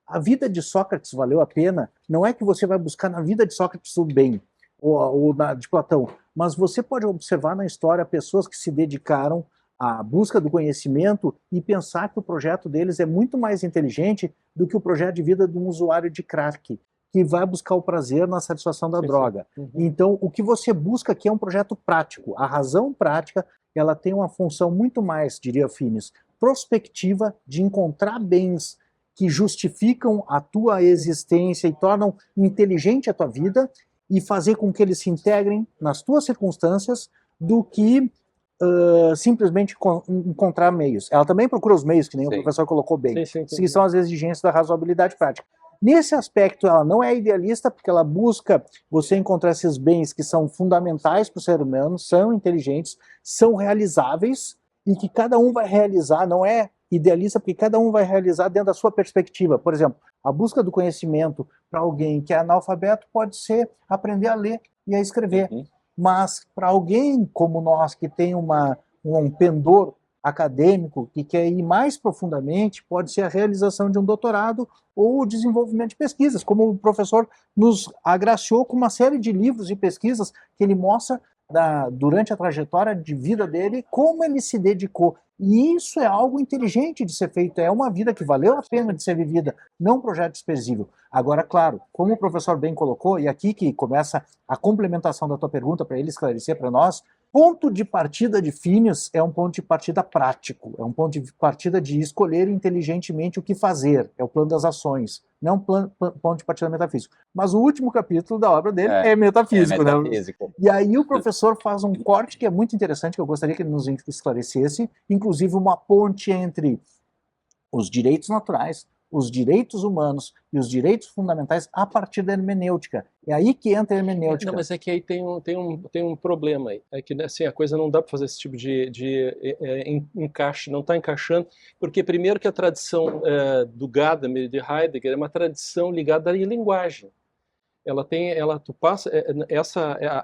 Speaker 1: a vida de Sócrates valeu a pena, não é que você vai buscar na vida de Sócrates o bem, ou na de Platão, mas você pode observar na história pessoas que se dedicaram à busca do conhecimento e pensar que o projeto deles é muito mais inteligente do que o projeto de vida de um usuário de crack, que vai buscar o prazer na satisfação da droga. Então, o que você busca aqui é um projeto prático. A razão prática, ela tem uma função muito mais, diria Finnis, prospectiva, de encontrar bens que justificam a tua existência e tornam inteligente a tua vida, e fazer com que eles se integrem nas tuas circunstâncias, do que simplesmente encontrar meios. Ela também procura os meios, que nem o professor colocou bem, que são as exigências da razoabilidade prática. Nesse aspecto, ela não é idealista, porque ela busca você encontrar esses bens que são fundamentais para o ser humano, são inteligentes, são realizáveis, e que cada um vai realizar, não é idealista, porque cada um vai realizar dentro da sua perspectiva. Por exemplo, a busca do conhecimento para alguém que é analfabeto pode ser aprender a ler e a escrever. Mas para alguém como nós, que tem um pendor acadêmico, que quer ir mais profundamente, pode ser a realização de um doutorado ou o desenvolvimento de pesquisas, como o professor nos agraciou com uma série de livros e pesquisas que ele mostra durante a trajetória de vida dele, como ele se dedicou. E isso é algo inteligente de ser feito, é uma vida que valeu a pena de ser vivida, não um projeto desprezível. Agora, claro, como o professor bem colocou, e aqui que começa a complementação da tua pergunta para ele esclarecer para nós, ponto de partida de Phineas é um ponto de partida prático, é um ponto de partida de escolher inteligentemente o que fazer, é o plano das ações, não ponto de partida metafísico. Mas o último capítulo da obra dele é metafísico, né? E aí o professor faz um corte que é muito interessante, que eu gostaria que ele nos esclarecesse, inclusive uma ponte entre os direitos naturais, os direitos humanos e os direitos fundamentais a partir da hermenêutica. É aí que entra a hermenêutica.
Speaker 3: Não, mas é que aí tem um problema aí. É que assim, a coisa não dá para fazer esse tipo de encaixe, não está encaixando, porque primeiro que a tradição do Gadamer e de Heidegger é uma tradição ligada à linguagem. Tu passa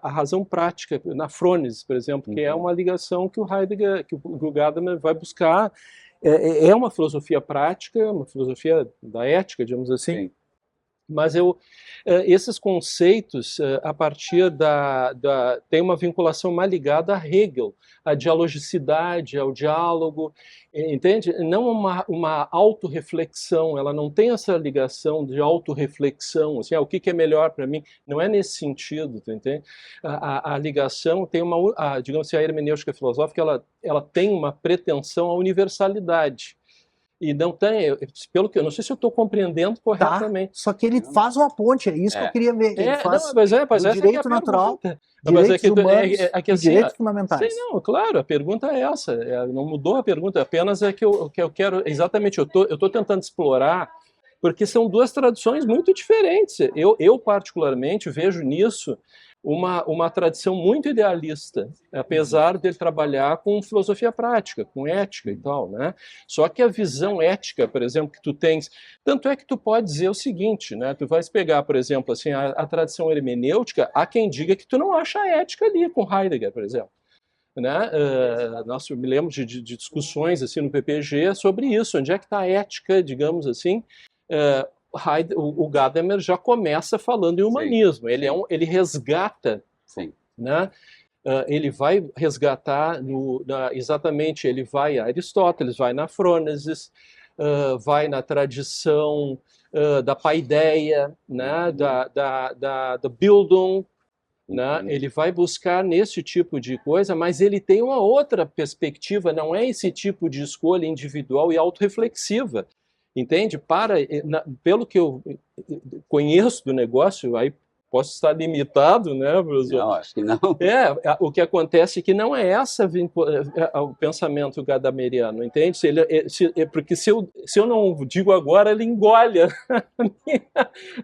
Speaker 3: a razão prática na Frônese, por exemplo, que é uma ligação que o Heidegger, que o Gadamer vai buscar. É uma filosofia prática, uma filosofia da ética, digamos assim. Sim. Mas esses conceitos, a partir tem uma vinculação mais ligada a Hegel, à dialogicidade, ao diálogo, entende? Não uma autorreflexão, ela não tem essa ligação de autorreflexão, assim, o que é melhor para mim, não é nesse sentido, tu entende? A ligação tem digamos assim, a hermenêutica filosófica, ela tem uma pretensão à universalidade. E não tem, pelo que eu não sei se eu estou compreendendo corretamente.
Speaker 1: Só que ele faz uma ponte, é isso que eu queria ver. Ele faz o direito natural, direitos humanos e direitos fundamentais.
Speaker 3: Sim, não, claro, a pergunta é essa. Não mudou a pergunta, apenas é que eu quero, exatamente, eu estou tentando explorar, porque são duas tradições muito diferentes. Eu particularmente, vejo nisso uma tradição muito idealista, apesar dele trabalhar com filosofia prática, com ética e tal, né? Só que a visão ética, por exemplo, que tu tens, tanto é que tu pode dizer o seguinte, né? Tu vais pegar, por exemplo, assim, a tradição hermenêutica, há quem diga que tu não acha ética ali com Heidegger, por exemplo. Né? Eu me lembro de discussões assim no PPG sobre isso, onde é que está a ética, digamos assim. O Gadamer já começa falando em humanismo. Sim, ele resgata, né? Ele vai resgatar exatamente, ele vai a Aristóteles, vai na Frônesis, vai na tradição da paideia, né? da Bildung, né? Ele vai buscar nesse tipo de coisa, mas ele tem uma outra perspectiva, não é esse tipo de escolha individual e autorreflexiva. Entende? Pelo que eu conheço do negócio, aí posso estar limitado, né, professor?
Speaker 2: Não, acho que não.
Speaker 3: O que acontece é que não é o pensamento gadameriano, entende? Porque se eu não digo agora, ele engole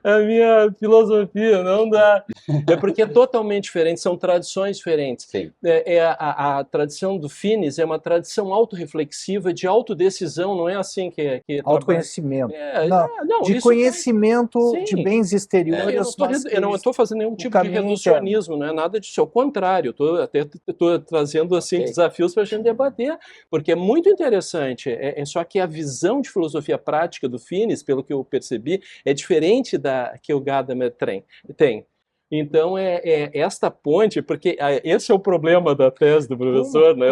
Speaker 3: a minha filosofia, não dá. É porque é totalmente diferente, são tradições diferentes.
Speaker 2: Sim.
Speaker 3: A tradição do Phineas é uma tradição autorreflexiva, de autodecisão, não é assim que
Speaker 1: autoconhecimento. De conhecimento de bens exteriores.
Speaker 3: Eu não estou fazendo nenhum tipo de reducionismo, não é nada disso, ao contrário, eu estou trazendo assim, desafios para a gente debater, porque é muito interessante, só que a visão de filosofia prática do Phineas, pelo que eu percebi, é diferente da que o Gadamer tem. Então, esta ponte, porque esse é o problema da tese do professor, né?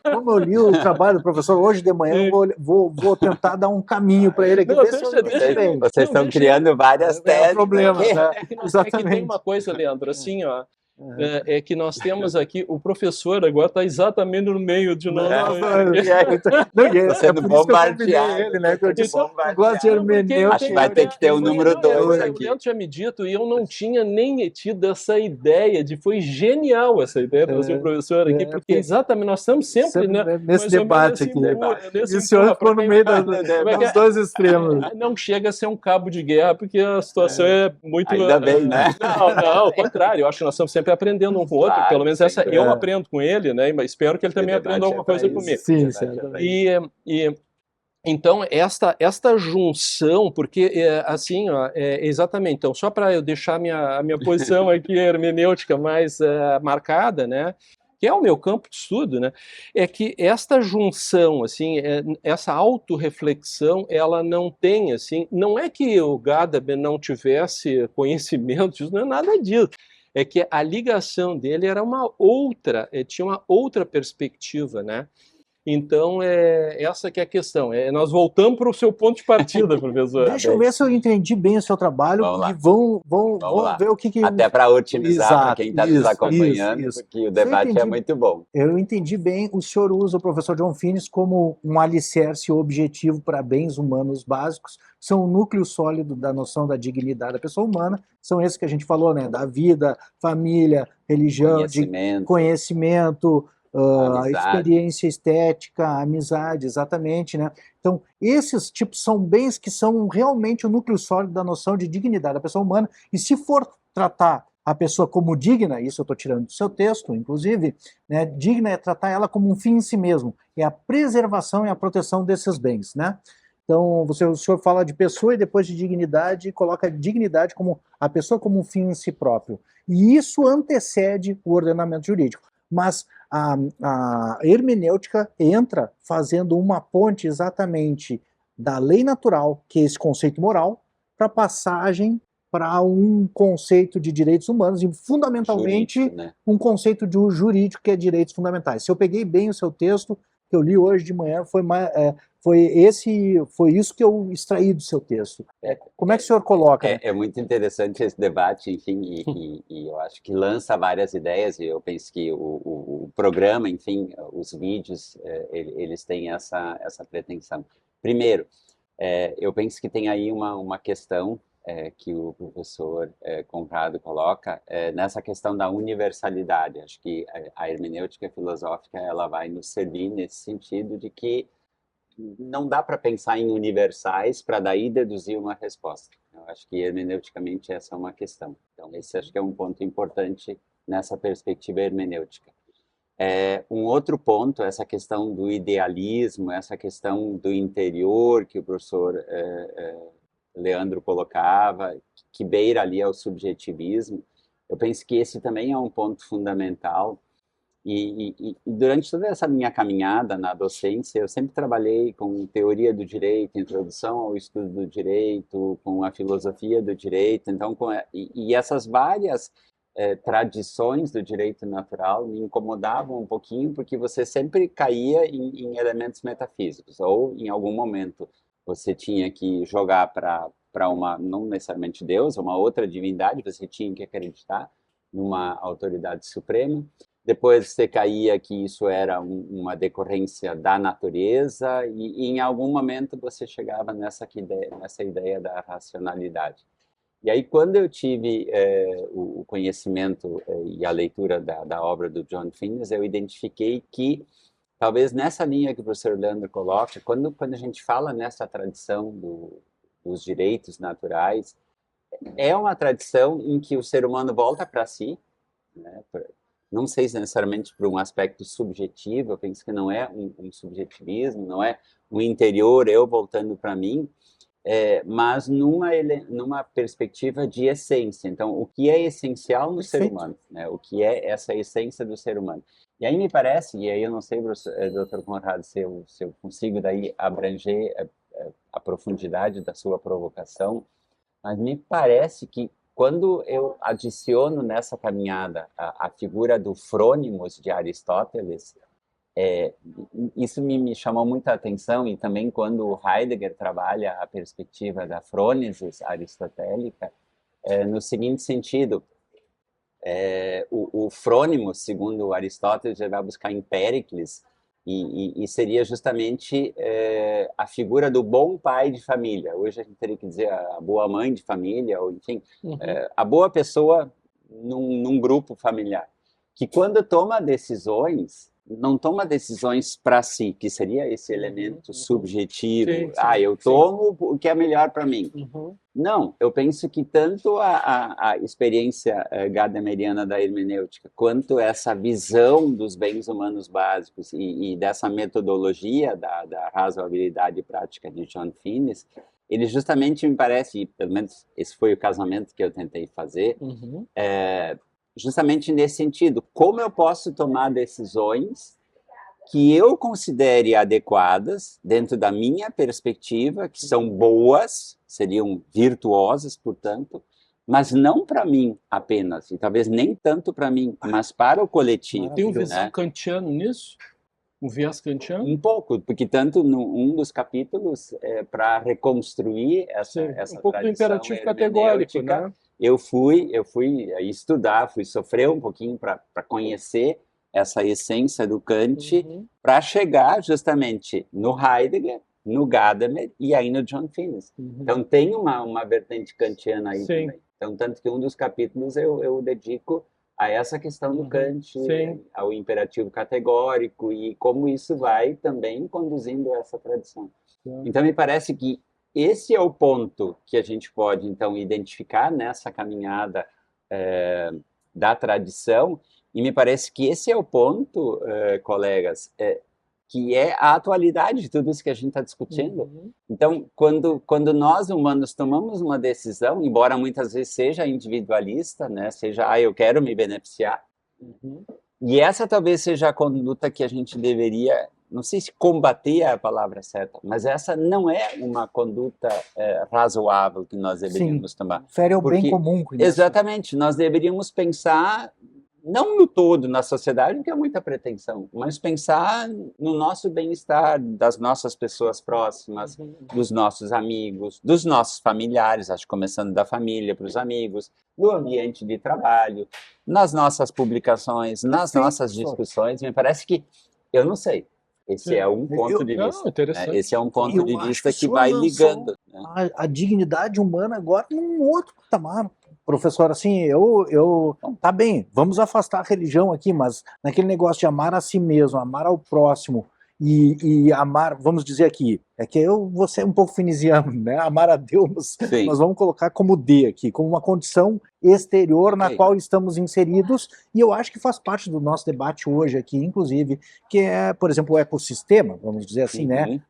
Speaker 1: Como eu li o trabalho do professor hoje de manhã, eu vou tentar dar um caminho para ele aqui.
Speaker 2: Vocês estão criando várias teses.
Speaker 1: Problemas, né?
Speaker 3: Exatamente. É que tem uma coisa, Leandro, assim, ó, é que nós temos aqui, o professor agora está exatamente no meio de nós.
Speaker 2: Você não bombardear
Speaker 1: ele, né? Que eu disse,
Speaker 2: Então,
Speaker 1: eu gosto de hermenêutica.
Speaker 2: Acho que vai ter que ter o número 2 aqui.
Speaker 3: O Leandro tinha me dito, e eu não tinha nem tido essa ideia, foi genial essa ideia para o professor aqui, porque exatamente, nós estamos sempre
Speaker 1: nesse debate aqui. E o senhor ficou no meio dos dois extremos.
Speaker 3: Não chega a ser um cabo de guerra, porque a situação é muito...
Speaker 2: Ainda bem, né?
Speaker 3: Não, ao contrário, eu acho que nós estamos sempre aprendendo um com o outro, pelo menos eu aprendo com ele, né? Mas espero que ele também aprenda alguma coisa comigo.
Speaker 1: Sim,
Speaker 3: então, esta junção, porque, assim, ó, exatamente, então, só para eu deixar a minha posição aqui hermenêutica mais marcada, né? Que é o meu campo de estudo, né? É que esta junção, assim, essa autorreflexão, ela não tem, assim, não é que o Gadamer não tivesse conhecimento disso, não é nada disso. É que a ligação dele era uma outra, tinha uma outra perspectiva, né? Então, essa que é a questão. Nós voltamos para o seu ponto de partida, professor.
Speaker 1: Deixa eu ver se eu entendi bem o seu trabalho e vamos ver o que...
Speaker 2: Até para otimizar para quem está nos acompanhando, porque o debate é muito bom.
Speaker 1: Eu entendi bem, o senhor usa o professor John Finnis como um alicerce objetivo para bens humanos básicos, são o núcleo sólido da noção da dignidade da pessoa humana, são esses que a gente falou, né? Da vida, família, religião, conhecimento, a experiência estética, a amizade, exatamente, né? Então, esses tipos são bens que são realmente o núcleo sólido da noção de dignidade da pessoa humana, e se for tratar a pessoa como digna, isso eu estou tirando do seu texto, inclusive, né? Digna é tratar ela como um fim em si mesmo, é a preservação e a proteção desses bens, né? Então, o senhor fala de pessoa e depois de dignidade, coloca dignidade como a pessoa como um fim em si próprio. E isso antecede o ordenamento jurídico. Mas a hermenêutica entra fazendo uma ponte exatamente da lei natural, que é esse conceito moral, para passagem para um conceito de direitos humanos e fundamentalmente jurídico, né? Um conceito de jurídico que é direitos fundamentais. Se eu peguei bem o seu texto, que eu li hoje de manhã, foi isso que eu extraí do seu texto. Como é que o senhor coloca?
Speaker 2: É muito interessante esse debate, enfim, e eu acho que lança várias ideias, e eu penso que o programa, enfim, os vídeos, eles têm essa pretensão. Primeiro, eu penso que tem aí uma questão que o professor Conrado coloca, nessa questão da universalidade. Acho que a hermenêutica filosófica ela vai nos servir nesse sentido de que não dá para pensar em universais para daí deduzir uma resposta. Eu acho que hermeneuticamente essa é uma questão. Então esse acho que é um ponto importante nessa perspectiva hermenêutica. Um outro ponto, essa questão do idealismo, essa questão do interior que o professor Leandro colocava, que beira ali ao subjetivismo. Eu penso que esse também é um ponto fundamental. E durante toda essa minha caminhada na docência, eu sempre trabalhei com teoria do direito, introdução ao estudo do direito, com a filosofia do direito. Então, e essas várias tradições do direito natural me incomodavam um pouquinho, porque você sempre caía em elementos metafísicos, ou em algum momento você tinha que jogar para uma, não necessariamente Deus, uma outra divindade, você tinha que acreditar numa autoridade suprema. Depois você caía que isso era uma decorrência da natureza, e em algum momento você chegava nessa ideia da racionalidade. E aí, quando eu tive o conhecimento e a leitura da obra do John Finnis, eu identifiquei que talvez nessa linha que o professor Leandro coloca, quando a gente fala nessa tradição dos direitos naturais, é uma tradição em que o ser humano volta para si, né? Não sei se necessariamente por um aspecto subjetivo, eu penso que não é um subjetivismo, não é um interior, eu voltando para mim, mas numa perspectiva de essência. Então, o que é essencial no ser humano, né? O que é essa essência do ser humano. E aí me parece, e aí eu não sei, Dr. Conrado, se eu consigo daí abranger a profundidade da sua provocação, mas me parece que quando eu adiciono nessa caminhada a figura do frônimos de Aristóteles, isso me chamou muita atenção, e também quando Heidegger trabalha a perspectiva da frônesis aristotélica, no seguinte sentido, o frônimo, segundo Aristóteles, ele vai buscar em Péricles, e seria justamente a figura do bom pai de família. Hoje a gente teria que dizer a boa mãe de família, ou enfim, a boa pessoa num grupo familiar, que quando toma decisões, não toma decisões para si, que seria esse elemento subjetivo.
Speaker 3: Sim,
Speaker 2: Eu tomo o que é melhor para mim. Não, eu penso que tanto a experiência gadameriana da hermenêutica, quanto essa visão dos bens humanos básicos e dessa metodologia da razoabilidade prática de John Finnis, ele justamente me parece, e pelo menos esse foi o casamento que eu tentei fazer, justamente nesse sentido, como eu posso tomar decisões que eu considere adequadas dentro da minha perspectiva, que são boas, seriam virtuosas, portanto, mas não para mim apenas, e talvez nem tanto para mim, mas para o coletivo.
Speaker 3: Tem um viés kantiano nisso? Um viés kantiano?
Speaker 2: Um pouco, porque tanto num dos capítulos, para reconstruir essa
Speaker 3: um pouco do imperativo categórico, né?
Speaker 2: Eu fui estudar, fui sofrer um pouquinho para conhecer essa essência do Kant, para chegar justamente no Heidegger, no Gadamer e aí no John Finnis. Então tem uma vertente kantiana aí também. Então, tanto que um dos capítulos eu dedico a essa questão do Kant, ao imperativo categórico e como isso vai também conduzindo essa tradição. Então, me parece que esse é o ponto que a gente pode, então, identificar nessa caminhada da tradição, e me parece que esse é o ponto, colegas, que é a atualidade de tudo isso que a gente está discutindo. Então, quando nós, humanos, tomamos uma decisão, embora muitas vezes seja individualista, né, seja, eu quero me beneficiar, e essa talvez seja a conduta que a gente deveria, não sei se combater é a palavra certa, mas essa não é uma conduta razoável que nós deveríamos tomar.
Speaker 1: Fere ao bem comum.
Speaker 2: Exatamente, nós deveríamos pensar não no todo, na sociedade, que é muita pretensão, mas pensar no nosso bem-estar, das nossas pessoas próximas, dos nossos amigos, dos nossos familiares, acho que começando da família para os amigos, no ambiente de trabalho, nas nossas publicações, nas nossas discussões. Me parece que, eu não sei, esse é um ponto de vista. Né? Esse é um ponto de vista que vai ligando. Né?
Speaker 1: A dignidade humana agora num outro patamar. Professor, assim, tá bem, vamos afastar a religião aqui, mas naquele negócio de amar a si mesmo, amar ao próximo e amar, vamos dizer aqui, é que eu vou ser um pouco finisiano, né? Amar a Deus, nós vamos colocar como D aqui, como uma condição exterior na qual estamos inseridos, e eu acho que faz parte do nosso debate hoje aqui, inclusive, que é, por exemplo, o ecossistema, vamos dizer assim, né?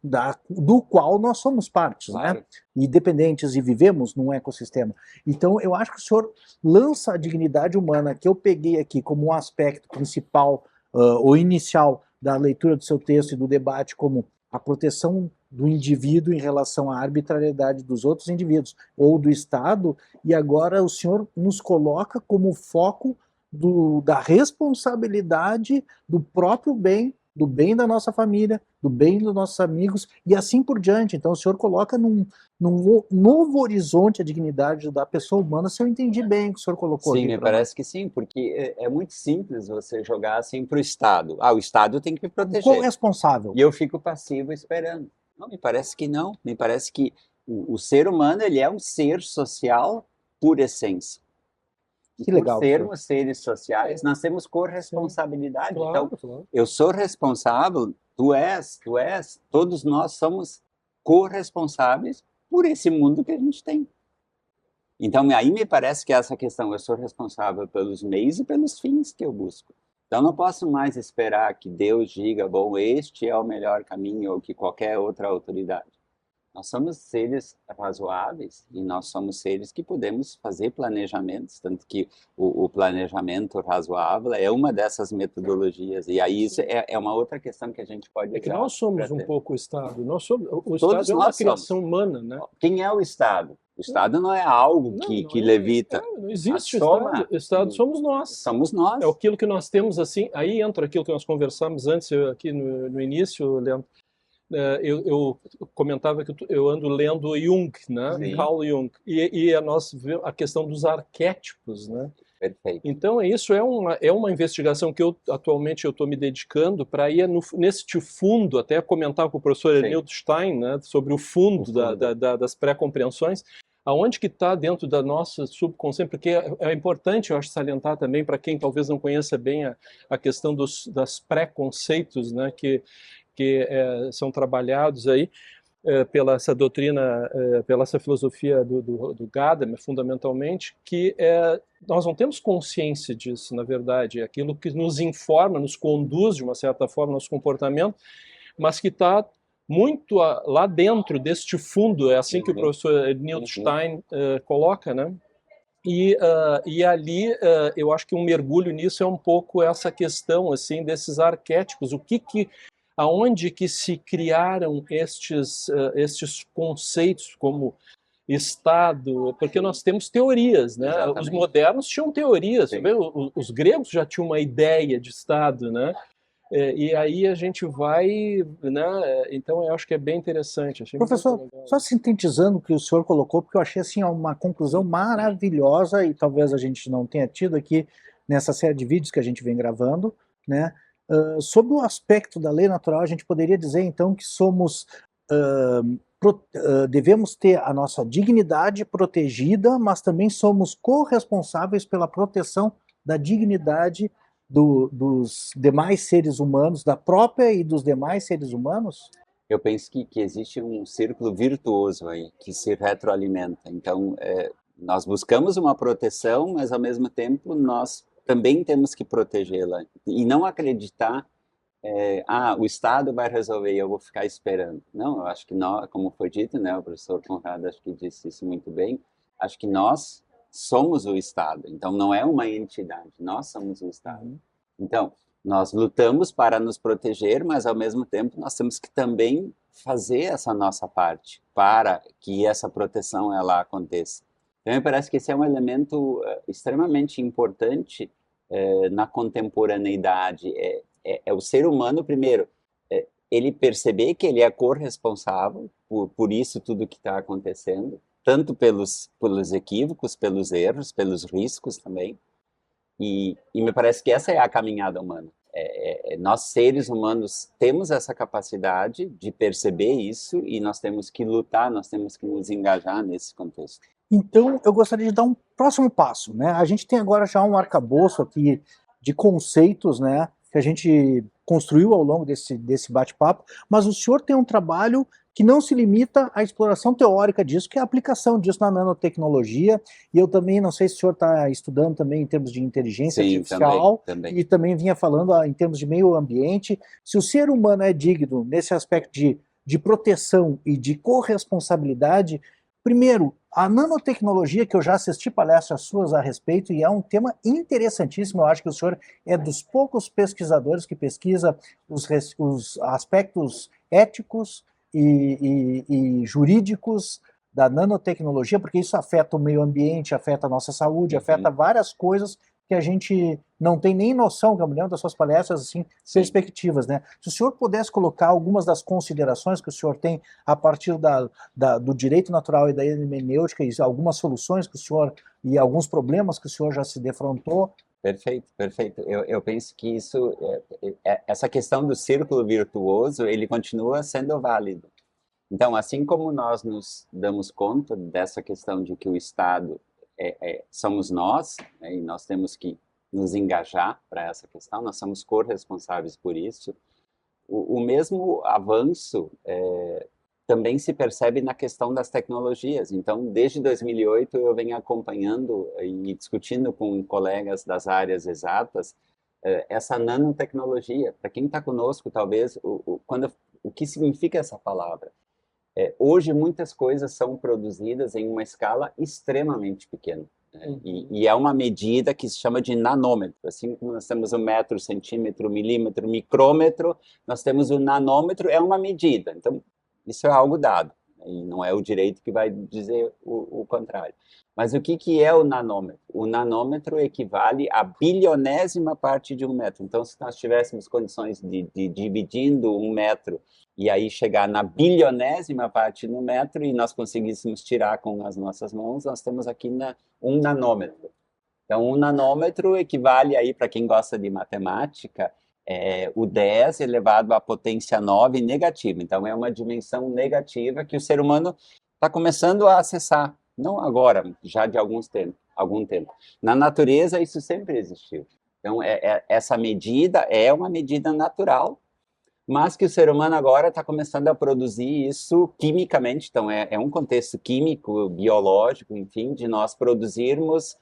Speaker 1: Do qual nós somos partes, né? Independentes e vivemos num ecossistema. Então, eu acho que o senhor lança a dignidade humana, que eu peguei aqui como um aspecto principal, ou inicial, da leitura do seu texto e do debate, como a proteção do indivíduo em relação à arbitrariedade dos outros indivíduos, ou do Estado, e agora o senhor nos coloca como foco da responsabilidade do próprio bem, do bem da nossa família, do bem dos nossos amigos, e assim por diante. Então o senhor coloca num novo horizonte a dignidade da pessoa humana, se eu entendi bem o que o senhor colocou.
Speaker 2: Sim, me parece que sim, porque é muito simples você jogar assim para o Estado. O Estado tem que me proteger.
Speaker 1: Qual é o responsável?
Speaker 2: E eu fico passivo esperando. Não, me parece que não. Me parece que o ser humano, ele é um ser social por essência.
Speaker 1: Que legal.
Speaker 2: Por sermos seres sociais, nós temos corresponsabilidade. Então, eu sou responsável, tu és, todos nós somos corresponsáveis por esse mundo que a gente tem. Então, aí me parece que essa questão, eu sou responsável pelos meios e pelos fins que eu busco. Então, não posso mais esperar que Deus diga, bom, este é o melhor caminho, ou que qualquer outra autoridade. Nós somos seres razoáveis e nós somos seres que podemos fazer planejamentos, tanto que o planejamento razoável é uma dessas metodologias. E aí isso é uma outra questão que a gente pode usar.
Speaker 3: É que nós somos um pouco o Estado. O Estado é uma criação humana, né?
Speaker 2: Quem é o Estado? O Estado não é algo que levita.
Speaker 3: Não existe o Estado somos nós.
Speaker 2: Somos nós.
Speaker 3: É aquilo que nós temos assim. Aí entra aquilo que nós conversamos antes, aqui no início, Leandro. Eu comentava que eu ando lendo Jung, né? Carl Jung, e a questão dos arquétipos, né?
Speaker 2: Perfeito.
Speaker 3: Então, isso é uma investigação que atualmente eu estou me dedicando para ir nesse fundo, até comentar com o professor Enildo Stein, né, sobre o fundo, das pré-compreensões, aonde que está dentro da nossa subconsciente, porque é importante, eu acho, salientar também para quem talvez não conheça bem a questão das pré-conceitos, né, que são trabalhados aí, pela essa doutrina, pela essa filosofia do Gadamer, fundamentalmente, que nós não temos consciência disso, na verdade, é aquilo que nos informa, nos conduz, de uma certa forma, nosso comportamento, mas que está muito lá dentro deste fundo, é assim que o professor Enildo Stein coloca, né? E ali, eu acho que um mergulho nisso é um pouco essa questão, assim, desses arquétipos, aonde que se criaram estes conceitos como Estado, porque nós temos teorias, né?
Speaker 2: Exatamente.
Speaker 3: Os modernos tinham teorias, os gregos já tinham uma ideia de Estado, né? E aí a gente vai, né? Então eu acho que é bem interessante.
Speaker 1: Professor, só sintetizando o que o senhor colocou, porque eu achei assim uma conclusão maravilhosa e talvez a gente não tenha tido aqui nessa série de vídeos que a gente vem gravando, né? Sobre o aspecto da lei natural, a gente poderia dizer então que devemos ter a nossa dignidade protegida, mas também somos corresponsáveis pela proteção da dignidade dos demais seres humanos, da própria e dos demais seres humanos?
Speaker 2: Eu penso que existe um círculo virtuoso aí, que se retroalimenta. Então, nós buscamos uma proteção, mas ao mesmo tempo nós também temos que protegê-la. E não acreditar, o Estado vai resolver e eu vou ficar esperando. Não, eu acho que nós, como foi dito, né, o professor Conrado acho que disse isso muito bem, acho que nós somos o Estado. Então, não é uma entidade, nós somos o Estado. Então, nós lutamos para nos proteger, mas ao mesmo tempo nós temos que também fazer essa nossa parte para que essa proteção ela aconteça. Então, me parece que esse é um elemento extremamente importante na contemporaneidade. É o ser humano, primeiro, ele perceber que ele é corresponsável por isso tudo que está acontecendo, tanto pelos equívocos, pelos erros, pelos riscos também. E me parece que essa é a caminhada humana. Nós, seres humanos, temos essa capacidade de perceber isso e nós temos que lutar, nós temos que nos engajar nesse contexto.
Speaker 1: Então, eu gostaria de dar um próximo passo, né? A gente tem agora já um arcabouço aqui de conceitos, né, que a gente construiu ao longo desse bate-papo, mas o senhor tem um trabalho que não se limita à exploração teórica disso, que é a aplicação disso na nanotecnologia, e eu também, não sei se o senhor está estudando também em termos de inteligência artificial,
Speaker 2: também.
Speaker 1: E também vinha falando em termos de meio ambiente. Se o ser humano é digno nesse aspecto de proteção e de corresponsabilidade, primeiro, a nanotecnologia, que eu já assisti palestras suas a respeito, e é um tema interessantíssimo, eu acho que o senhor é dos poucos pesquisadores que pesquisa os aspectos éticos e jurídicos da nanotecnologia, porque isso afeta o meio ambiente, afeta a nossa saúde, afeta várias coisas que a gente não tem nem noção, que eu me lembro das suas palestras, assim, perspectivas, né? Se o senhor pudesse colocar algumas das considerações que o senhor tem a partir do direito natural e da hermenêutica, e algumas soluções que o senhor, e alguns problemas que o senhor já se defrontou.
Speaker 2: Perfeito, perfeito. Eu penso que isso, essa questão do círculo virtuoso, ele continua sendo válido. Então, assim como nós nos damos conta dessa questão de que o Estado somos nós, né, e nós temos que nos engajar para essa questão, nós somos corresponsáveis por isso. O mesmo avanço também se percebe na questão das tecnologias. Então, desde 2008, eu venho acompanhando e discutindo com colegas das áreas exatas essa nanotecnologia. Para quem está conosco, talvez, o que significa essa palavra? Hoje, muitas coisas são produzidas em uma escala extremamente pequena. Né? E é uma medida que se chama de nanômetro. Assim como nós temos o metro, centímetro, milímetro, micrômetro, nós temos o nanômetro, é uma medida. Então, isso é algo dado. E não é o direito que vai dizer o contrário. Mas o que é o nanômetro? O nanômetro equivale à bilionésima parte de um metro. Então, se nós tivéssemos condições de dividindo um metro e aí chegar na bilionésima parte do metro e nós conseguíssemos tirar com as nossas mãos, nós temos aqui um nanômetro. Então, 1 nanômetro equivale aí, para quem gosta de matemática, o 10 elevado à potência 9 negativa. Então, é uma dimensão negativa que o ser humano está começando a acessar. Não agora, já de algum tempo. Na natureza, isso sempre existiu. Então, essa medida é uma medida natural, mas que o ser humano agora está começando a produzir isso quimicamente. Então, é um contexto químico, biológico, enfim, de nós produzirmos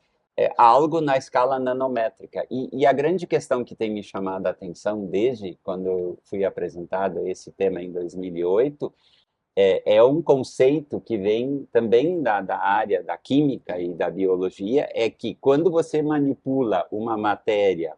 Speaker 2: algo na escala nanométrica. E a grande questão que tem me chamado a atenção desde quando eu fui apresentado esse tema em 2008 é um conceito que vem também da área da química e da biologia, é que quando você manipula uma matéria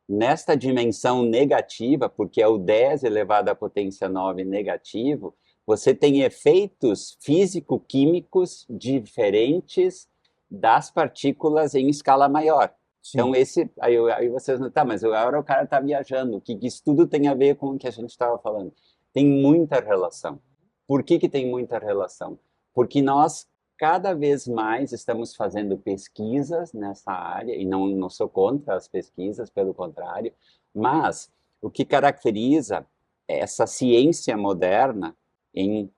Speaker 2: nesta dimensão negativa, porque é o 10 elevado à potência 9 negativo, você tem efeitos físico-químicos diferentes das partículas em escala maior. Sim. Então, aí vocês não, tá, mas agora o cara está viajando, o que isso tudo tem a ver com o que a gente estava falando? Tem muita relação. Por que tem muita relação? Porque nós cada vez mais estamos fazendo pesquisas nessa área, e não sou contra as pesquisas, pelo contrário, mas o que caracteriza essa ciência moderna, em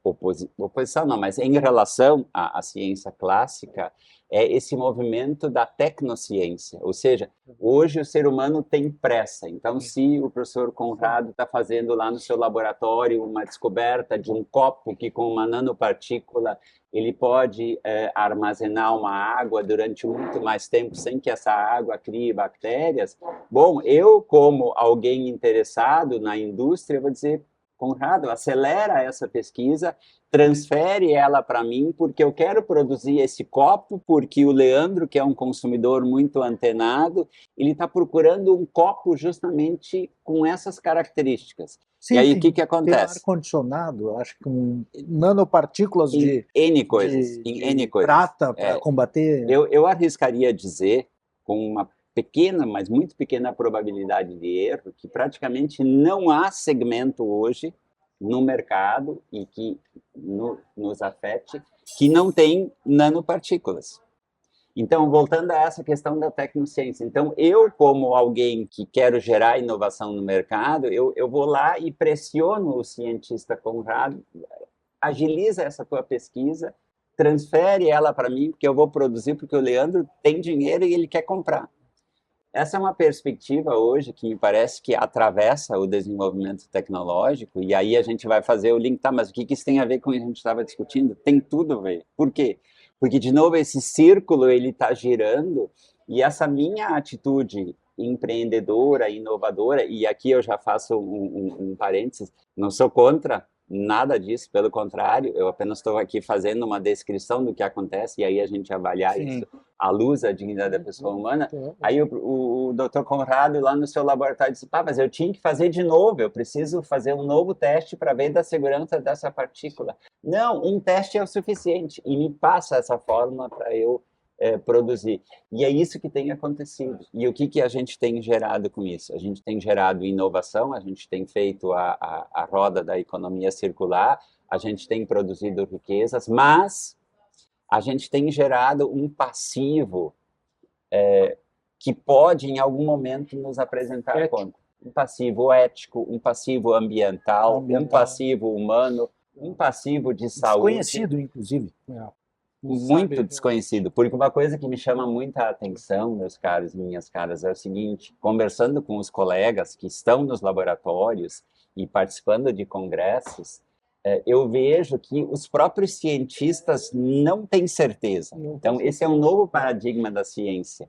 Speaker 2: oposição não, mas em relação à ciência clássica, é esse movimento da tecnociência, ou seja, hoje o ser humano tem pressa. Então, se o professor Conrado está fazendo lá no seu laboratório uma descoberta de um copo que com uma nanopartícula ele pode armazenar uma água durante muito mais tempo sem que essa água crie bactérias, bom, eu como alguém interessado na indústria vou dizer, Conrado, acelera essa pesquisa, transfere ela para mim, porque eu quero produzir esse copo, porque o Leandro, que é um consumidor muito antenado, ele está procurando um copo justamente com essas características. Sim, e aí, o que acontece?
Speaker 1: Tem ar-condicionado, acho que com nanopartículas
Speaker 2: em N coisas,
Speaker 1: em N coisas. Prata para combater...
Speaker 2: Eu arriscaria dizer, com uma pequena, mas muito pequena probabilidade de erro, que praticamente não há segmento hoje no mercado e que nos afete, que não tem nanopartículas. Então, voltando a essa questão da tecnociência, então eu, como alguém que quero gerar inovação no mercado, eu vou lá e pressiono o cientista Conrado, agiliza essa tua pesquisa, transfere ela para mim, porque eu vou produzir, porque o Leandro tem dinheiro e ele quer comprar. Essa é uma perspectiva hoje que me parece que atravessa o desenvolvimento tecnológico, e aí a gente vai fazer o link, tá, mas o que isso tem a ver com o que a gente estava discutindo? Tem tudo a ver. Por quê? Porque, de novo, esse círculo ele está girando, e essa minha atitude empreendedora, inovadora, e aqui eu já faço um parênteses, não sou contra nada disso, pelo contrário, eu apenas estou aqui fazendo uma descrição do que acontece, e aí a gente avaliar isso à luz da dignidade da pessoa humana. Aí o Dr. Conrado, lá no seu laboratório, disse, pá, mas eu tinha que fazer de novo, eu preciso fazer um novo teste para ver da segurança dessa partícula. Não, um teste é o suficiente, e me passa essa fórmula para eu produzir. E é isso que tem acontecido. E o que a gente tem gerado com isso? A gente tem gerado inovação, a gente tem feito a roda da economia circular, a gente tem produzido riquezas, mas a gente tem gerado um passivo que pode, em algum momento, nos apresentar contra. Um passivo ético, um passivo ambiental, um passivo humano, um passivo de saúde.
Speaker 1: Desconhecido, inclusive.
Speaker 2: Muito desconhecido, porque uma coisa que me chama muita atenção, meus caros e minhas caras, é o seguinte, conversando com os colegas que estão nos laboratórios e participando de congressos, eu vejo que os próprios cientistas não têm certeza. Então, esse é um novo paradigma da ciência.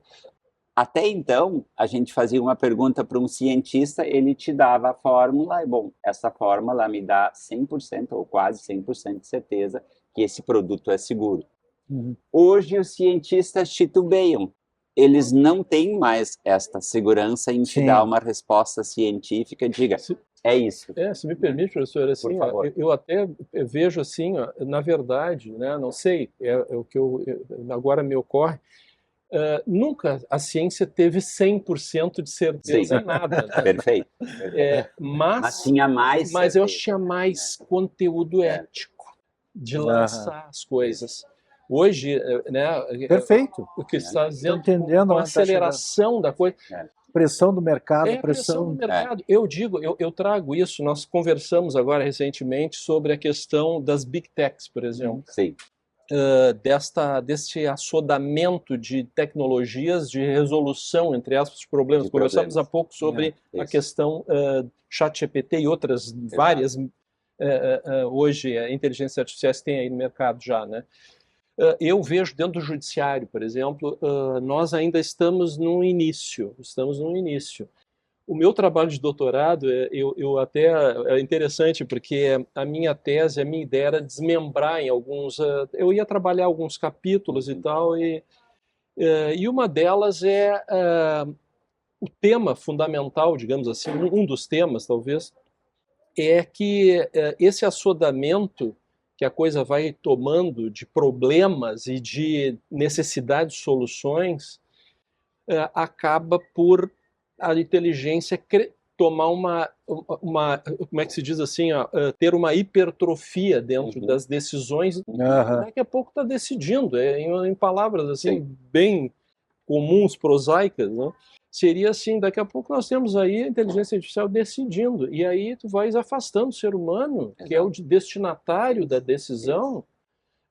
Speaker 2: Até então, a gente fazia uma pergunta para um cientista, ele te dava a fórmula, e bom, essa fórmula me dá 100% ou quase 100% de certeza que esse produto é seguro. Hoje os cientistas titubeiam, eles não têm mais esta segurança em te dar uma resposta científica, diga, é isso.
Speaker 3: Se me permite, professor, assim, eu até vejo assim, na verdade, né, não sei, o que agora me ocorre, nunca a ciência teve 100% de certeza em nada. Né?
Speaker 2: Perfeito.
Speaker 3: Mas
Speaker 2: tinha mais
Speaker 3: eu acho que tinha mais conteúdo ético de lançar as coisas. Hoje, né,
Speaker 1: Perfeito.
Speaker 3: o que está dizendo,
Speaker 1: entendendo
Speaker 3: uma
Speaker 1: onde tá
Speaker 3: aceleração da coisa.
Speaker 1: Pressão do mercado,
Speaker 3: É a pressão do mercado. Eu digo, eu trago isso, nós conversamos agora recentemente sobre a questão das Big Techs, por exemplo.
Speaker 2: Sim.
Speaker 3: Deste assodamento de tecnologias de resolução, entre aspas, de problemas. Conversamos há pouco sobre a questão ChatGPT e outras várias, hoje, inteligências artificiais tem aí no mercado já, né? Eu vejo dentro do judiciário, por exemplo, nós ainda estamos no início. O meu trabalho de doutorado, eu até é interessante porque a minha tese, a minha ideia era desmembrar em alguns, eu ia trabalhar alguns capítulos e tal, e uma delas é o tema fundamental, digamos assim, um dos temas talvez, é que esse assodamento que a coisa vai tomando de problemas e de necessidade de soluções, acaba por a inteligência tomar como é que se diz assim, ter uma hipertrofia dentro das decisões. Daqui a pouco está decidindo, em palavras assim bem comuns, prosaicas, né? Seria assim, daqui a pouco nós temos aí a inteligência artificial decidindo, e aí tu vais afastando o ser humano, que é o destinatário da decisão.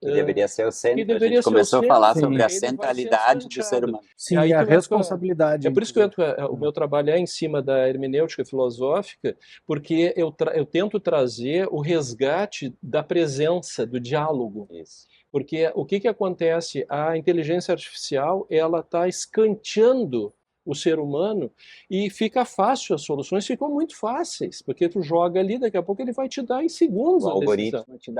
Speaker 2: Que deveria ser o centro.
Speaker 3: Que
Speaker 2: a gente começou a falar sobre a centralidade do ser humano.
Speaker 1: Sim, e a responsabilidade.
Speaker 3: É por isso que o meu trabalho é em cima da hermenêutica filosófica, porque eu tento trazer o resgate da presença, do diálogo.
Speaker 2: Isso.
Speaker 3: Porque o que acontece? A inteligência artificial, ela está escanteando o ser humano e fica fácil, as soluções ficam muito fáceis, porque tu joga ali, daqui a pouco ele vai te dar em segundos a decisão. O algoritmo te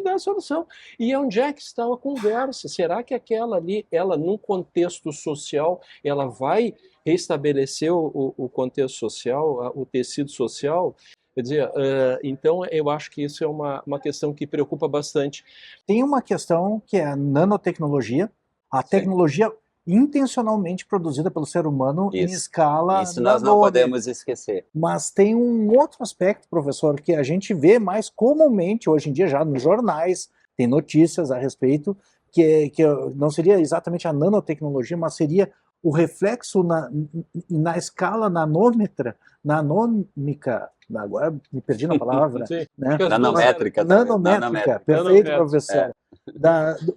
Speaker 3: dá a solução. E onde é que está a conversa? Será que aquela ali, ela num contexto social, ela vai restabelecer o contexto social, o tecido social? Quer dizer, então eu acho que isso é uma questão que preocupa bastante.
Speaker 1: Tem uma questão que é a nanotecnologia, a tecnologia intencionalmente produzida pelo ser humano em escala.
Speaker 2: Isso nós não podemos esquecer.
Speaker 1: Mas tem um outro aspecto, professor, que a gente vê mais comumente hoje em dia, já nos jornais, tem notícias a respeito, que não seria exatamente a nanotecnologia, mas seria o reflexo na escala nanômica, agora me perdi na palavra. Né?
Speaker 2: Nanométrica.
Speaker 1: Nanométrica, perfeito, professor.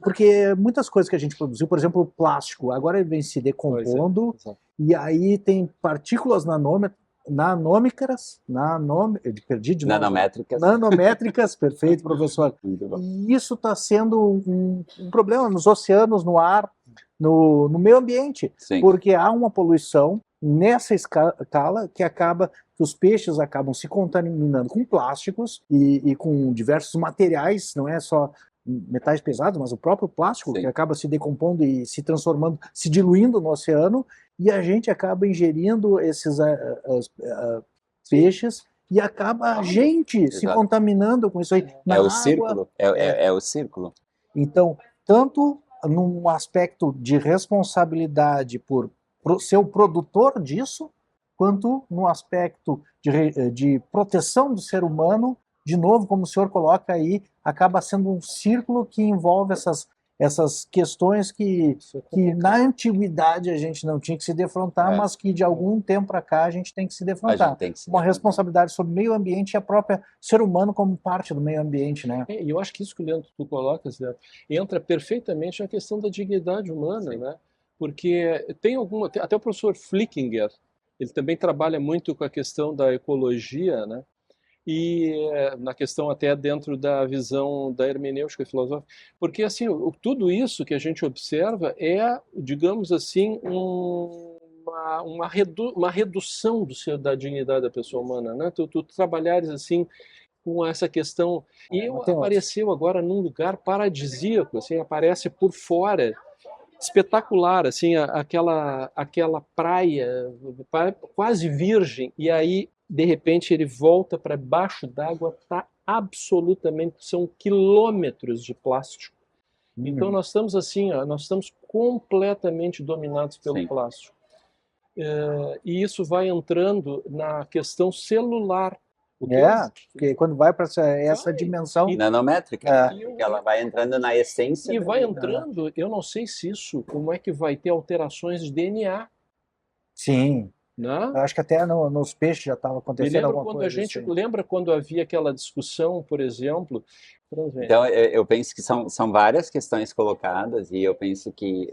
Speaker 1: Porque muitas coisas que a gente produziu, por exemplo, o plástico, agora ele vem se decompondo, e aí tem partículas nanométricas, perfeito, professor. E isso está sendo um problema nos oceanos, no ar, no meio ambiente, porque há uma poluição nessa escala que acaba que os peixes acabam se contaminando com plásticos e com diversos materiais, não é só metais pesados, mas o próprio plástico que acaba se decompondo e se transformando, se diluindo no oceano, e a gente acaba ingerindo esses peixes e acaba a gente se contaminando com isso aí.
Speaker 2: É o círculo.
Speaker 1: Então, tanto num aspecto de responsabilidade por ser o produtor disso, quanto no aspecto de proteção do ser humano, de novo, como o senhor coloca aí, acaba sendo um círculo que envolve essas questões que na antiguidade a gente não tinha que se defrontar, mas que de algum tempo para cá a gente tem que se defrontar. Uma responsabilidade sobre o meio ambiente e a própria ser humano como parte do meio ambiente, né?
Speaker 3: E eu acho que isso que o Leandro tu colocas, Leandro, entra perfeitamente na questão da dignidade humana, né? Porque tem até o professor Flickinger, ele também trabalha muito com a questão da ecologia, né? E na questão até dentro da visão da hermenêutica filosófica, porque assim, tudo isso que a gente observa é, digamos assim, uma redução da dignidade da pessoa humana, né? Tu trabalhares assim com essa questão, e apareceu agora num lugar paradisíaco, assim, aparece por fora, espetacular, assim, aquela praia quase virgem, e aí de repente ele volta para baixo d'água, tá absolutamente, são quilômetros de plástico. Então nós estamos assim, nós estamos completamente dominados pelo plástico. E isso vai entrando na questão celular. O que eu-
Speaker 1: Porque quando vai para essa
Speaker 3: Vai.
Speaker 1: dimensão,
Speaker 2: Nanométrica,
Speaker 1: É.
Speaker 2: porque ela vai entrando na essência.
Speaker 3: E vai
Speaker 2: da-
Speaker 3: entrando, eu não sei se isso, como é que vai ter alterações de DNA,
Speaker 1: sim,
Speaker 3: né?
Speaker 1: eu acho que até nos peixes já estava
Speaker 3: Me
Speaker 1: acontecendo
Speaker 3: lembra
Speaker 1: alguma
Speaker 3: quando a
Speaker 1: coisa
Speaker 3: gente
Speaker 1: assim.
Speaker 3: lembra quando havia aquela discussão, por exemplo, transgênero.
Speaker 2: Então, eu penso que são várias questões colocadas e eu penso que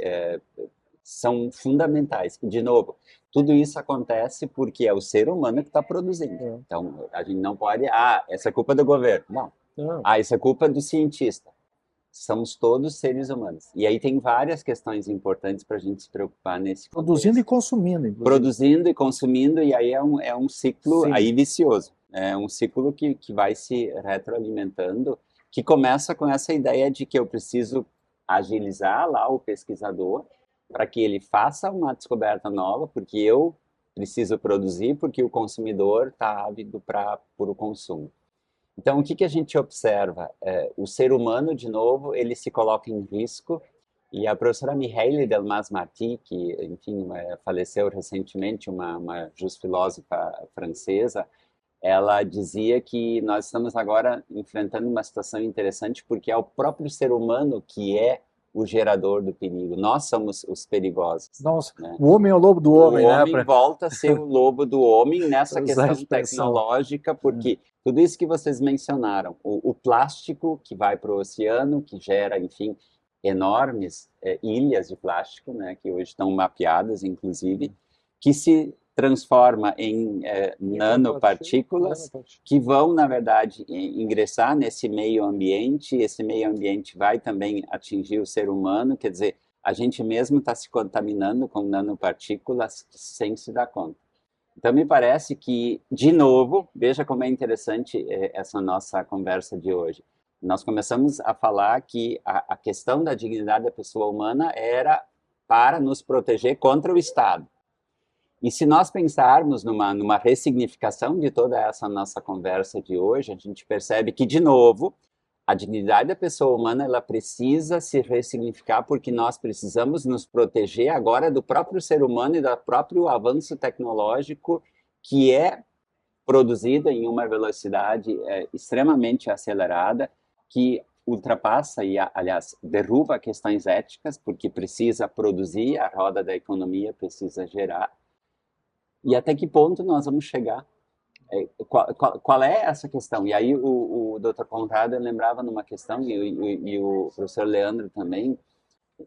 Speaker 2: são fundamentais. De novo, tudo isso acontece porque é o ser humano que está produzindo.
Speaker 3: É.
Speaker 2: Então, a gente não pode, essa é culpa do governo. Não.
Speaker 3: Não.
Speaker 2: Isso é culpa do cientista. Somos todos seres humanos. E aí tem várias questões importantes para a gente se preocupar nesse
Speaker 1: Produzindo e
Speaker 2: contexto.
Speaker 1: consumindo, inclusive.
Speaker 2: Produzindo e consumindo, e aí é um ciclo
Speaker 1: Sim.
Speaker 2: aí vicioso. É um ciclo que vai se retroalimentando, que começa com essa ideia de que eu preciso agilizar lá o pesquisador para que ele faça uma descoberta nova, porque eu preciso produzir, porque o consumidor está ávido por o consumo. Então, o que a gente observa? O ser humano, de novo, ele se coloca em risco, e a professora Mihaly Delmas-Marty, que, enfim, faleceu recentemente, uma filósofa francesa, ela dizia que nós estamos agora enfrentando uma situação interessante porque é o próprio ser humano que é o gerador do perigo. Nós somos os perigosos.
Speaker 1: Nossa,
Speaker 2: Né?
Speaker 1: o homem é o lobo do homem,
Speaker 2: O
Speaker 1: né?
Speaker 2: homem volta a ser o lobo do homem nessa
Speaker 1: Usar a
Speaker 2: questão
Speaker 1: expressão.
Speaker 2: tecnológica, porque tudo isso que vocês mencionaram, o plástico que vai para o oceano, que gera, enfim, enormes ilhas de plástico, né, que hoje estão mapeadas, inclusive, que se transforma em nanopartículas que vão, na verdade, ingressar nesse meio ambiente. Esse meio ambiente vai também atingir o ser humano, quer dizer, a gente mesmo está se contaminando com nanopartículas sem se dar conta. Então, me parece que, de novo, veja como é interessante essa nossa conversa de hoje. Nós começamos a falar que a questão da dignidade da pessoa humana era para nos proteger contra o Estado. E se nós pensarmos numa ressignificação de toda essa nossa conversa de hoje, a gente percebe que, de novo, a dignidade da pessoa humana ela precisa se ressignificar porque nós precisamos nos proteger agora do próprio ser humano e do próprio avanço tecnológico que é produzido em uma velocidade extremamente acelerada, que ultrapassa e, aliás, derruba questões éticas, porque precisa produzir, a roda da economia precisa gerar. E até que ponto nós vamos chegar? Qual é essa questão? E aí o Dr. Conrado lembrava numa questão, e o professor Leandro também,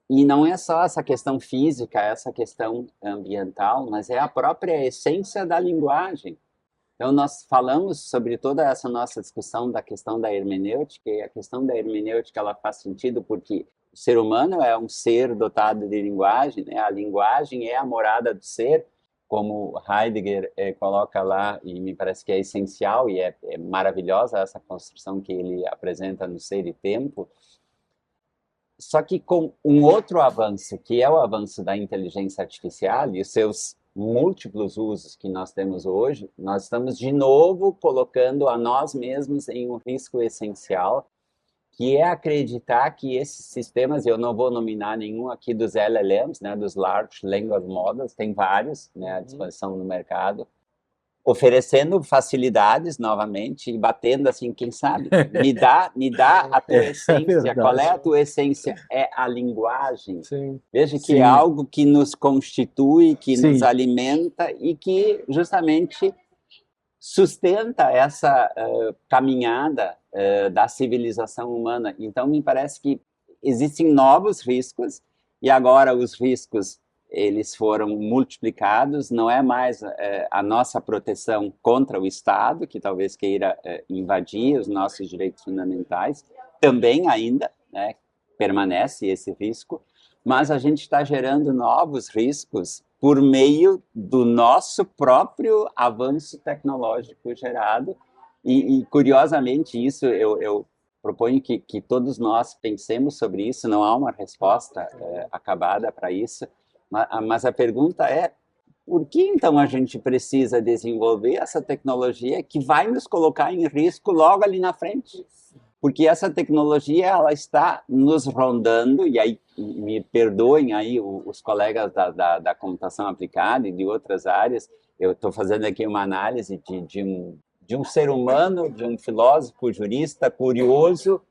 Speaker 2: e não é só essa questão física, essa questão ambiental, mas é a própria essência da linguagem. Então, nós falamos sobre toda essa nossa discussão da questão da hermenêutica, e a questão da hermenêutica ela faz sentido porque o ser humano é um ser dotado de linguagem, né? A linguagem é a morada do ser, como Heidegger coloca lá, e me parece que é essencial, e é maravilhosa essa construção que ele apresenta no Ser e Tempo. Só que com um outro avanço, que é o avanço da inteligência artificial e os seus múltiplos usos que nós temos hoje, nós estamos de novo colocando a nós mesmos em um risco essencial, que é acreditar que esses sistemas, eu não vou nominar nenhum aqui dos LLMs, né, dos Large Language Models, tem vários, né, à disposição no mercado, oferecendo facilidades novamente e batendo assim, quem sabe, me dá a tua essência. Qual é a tua essência? É a linguagem.
Speaker 3: Sim.
Speaker 2: Veja que
Speaker 1: Sim.
Speaker 2: é algo que nos constitui, que
Speaker 1: Sim.
Speaker 2: nos alimenta e que justamente sustenta essa caminhada da civilização humana. Então, me parece que existem novos riscos e agora os riscos eles foram multiplicados, não é mais a nossa proteção contra o Estado, que talvez queira invadir os nossos direitos fundamentais, também ainda, né, permanece esse risco, mas a gente está gerando novos riscos por meio do nosso próprio avanço tecnológico gerado, e curiosamente isso eu proponho que todos nós pensemos sobre isso, não há uma resposta acabada para isso, mas a pergunta é, por que então a gente precisa desenvolver essa tecnologia que vai nos colocar em risco logo ali na frente? Porque essa tecnologia ela está nos rondando, e aí me perdoem aí os colegas da computação aplicada e de outras áreas, eu estou fazendo aqui uma análise de um ser humano, de um filósofo, jurista, curioso,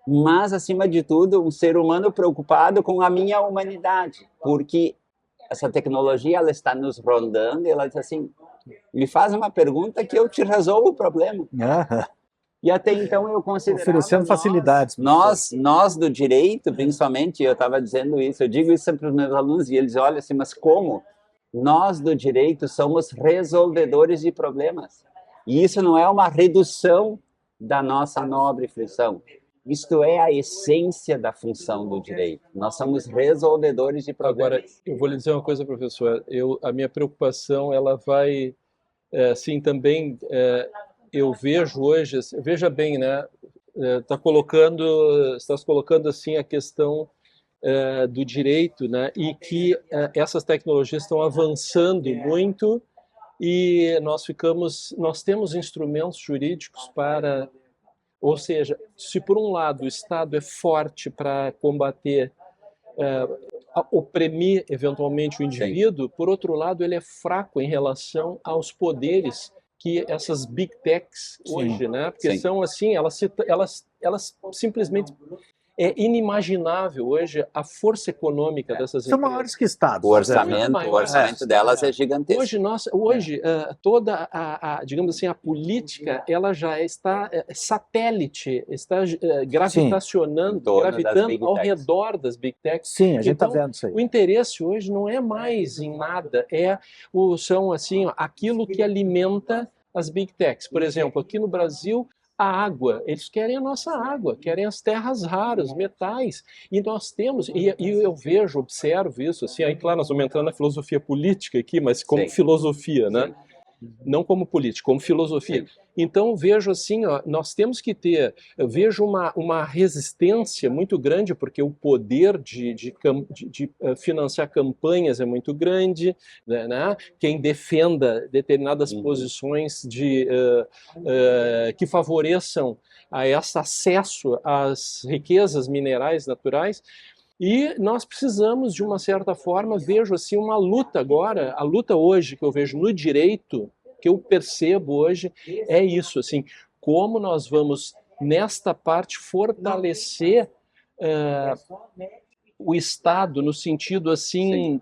Speaker 2: mas, acima de tudo, um ser humano preocupado com a minha humanidade, porque essa tecnologia ela está nos rondando e ela diz assim, me faz uma pergunta que eu te resolvo o problema. E até então eu considerava
Speaker 1: oferecendo facilidades.
Speaker 2: Nós do direito, principalmente, eu estava dizendo isso, eu digo isso para os meus alunos, e eles olham assim, mas como? Nós do direito somos resolvedores de problemas. E isso não é uma redução da nossa nobre função. Isto é a essência da função do direito. Nós somos resolvedores de problemas.
Speaker 3: Agora, eu vou lhe dizer uma coisa, professor. A minha preocupação, ela vai, sim, também, eu vejo hoje, veja bem, né? Estás colocando assim a questão do direito, né? E que essas tecnologias estão avançando muito e nós temos instrumentos jurídicos para, ou seja, se por um lado o Estado é forte para combater, oprimir eventualmente o indivíduo, por outro lado ele é fraco em relação aos poderes que essas big techs hoje, né? Porque são assim, elas simplesmente é inimaginável hoje a força econômica dessas empresas.
Speaker 1: São maiores que Estados.
Speaker 2: O orçamento delas é gigantesco.
Speaker 3: Hoje toda digamos assim, a política, ela já está satélite, está gravitando ao redor das big techs.
Speaker 1: Sim, a gente está vendo isso aí.
Speaker 3: O interesse hoje não é mais em nada, são assim, aquilo que alimenta as big techs. Por exemplo, aqui no Brasil, a água, eles querem a nossa água, querem as terras raras, metais, e nós temos, e eu vejo, observo isso, assim, aí claro, nós vamos entrar na filosofia política aqui, mas como filosofia, né? Não como política, como filosofia. Então, vejo assim, nós temos que eu vejo uma resistência muito grande, porque o poder de financiar campanhas é muito grande, né? Quem defenda determinadas posições que favoreçam a esse acesso às riquezas minerais naturais. E nós precisamos, de uma certa forma, vejo assim uma luta agora, a luta hoje que eu vejo no direito, que eu percebo hoje, é isso, assim, como nós vamos, nesta parte, fortalecer o Estado, no sentido, assim,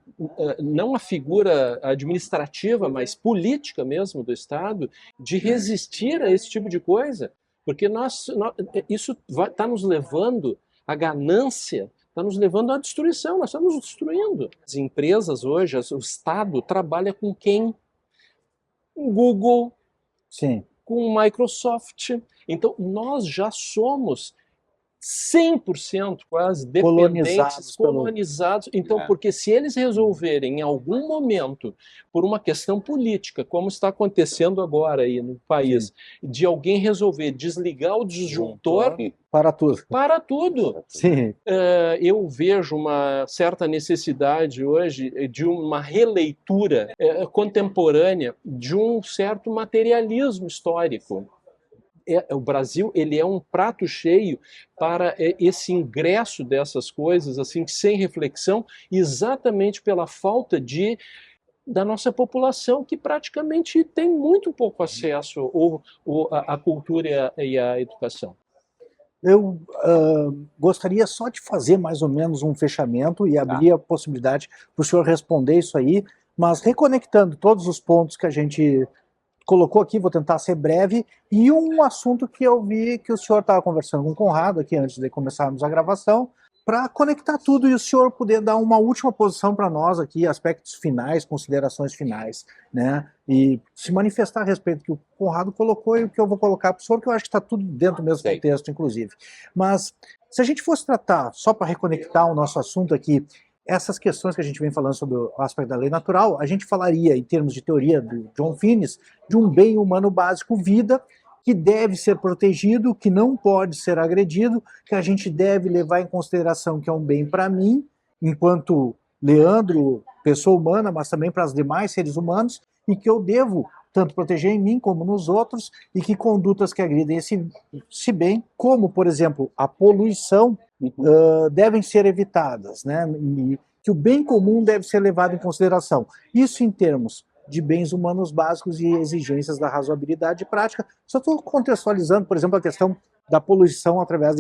Speaker 3: não a figura administrativa, mas política mesmo do Estado, de resistir a esse tipo de coisa, porque isso está nos levando à ganância, está nos levando à destruição, nós estamos destruindo. As empresas hoje, o Estado trabalha com quem? Com Google, com Microsoft. Então, nós já somos 100% quase dependentes, colonizados. Então, porque se eles resolverem em algum momento, por uma questão política, como está acontecendo agora aí no país, de alguém resolver desligar o disjuntor
Speaker 1: para tudo.
Speaker 3: Para tudo.
Speaker 1: Sim.
Speaker 3: Eu vejo uma certa necessidade hoje de uma releitura contemporânea de um certo materialismo histórico. O Brasil, ele é um prato cheio para esse ingresso dessas coisas, assim, sem reflexão, exatamente pela falta da nossa população, que praticamente tem muito pouco acesso à cultura e à educação.
Speaker 1: Eu gostaria só de fazer mais ou menos um fechamento e abrir a possibilidade para o senhor responder isso aí, mas reconectando todos os pontos que a gente colocou aqui, vou tentar ser breve, e um assunto que eu vi que o senhor estava conversando com o Conrado aqui antes de começarmos a gravação, para conectar tudo e o senhor poder dar uma última posição para nós aqui, aspectos finais, considerações finais, né? E se manifestar a respeito do que o Conrado colocou e o que eu vou colocar para o senhor, que eu acho que está tudo dentro do mesmo contexto, inclusive. Mas se a gente fosse tratar, só para reconectar o nosso assunto aqui, essas questões que a gente vem falando sobre o aspecto da lei natural, a gente falaria, em termos de teoria do John Finnis, de um bem humano básico, vida, que deve ser protegido, que não pode ser agredido, que a gente deve levar em consideração que é um bem para mim, enquanto Leandro, pessoa humana, mas também para os demais seres humanos, e que eu devo tanto proteger em mim como nos outros, e que condutas que agridem esse bem, como, por exemplo, a poluição, devem ser evitadas, né? E que o bem comum deve ser levado em consideração. Isso em termos de bens humanos básicos e exigências da razoabilidade prática. Só estou contextualizando, por exemplo, a questão da poluição através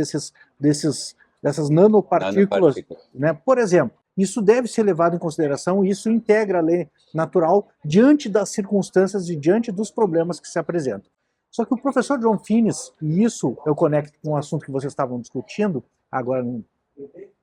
Speaker 1: dessas nanopartículas. Né? Por exemplo, isso deve ser levado em consideração e isso integra a lei natural diante das circunstâncias e diante dos problemas que se apresentam. Só que o professor John Finnis, e isso eu conecto com o assunto que vocês estavam discutindo, agora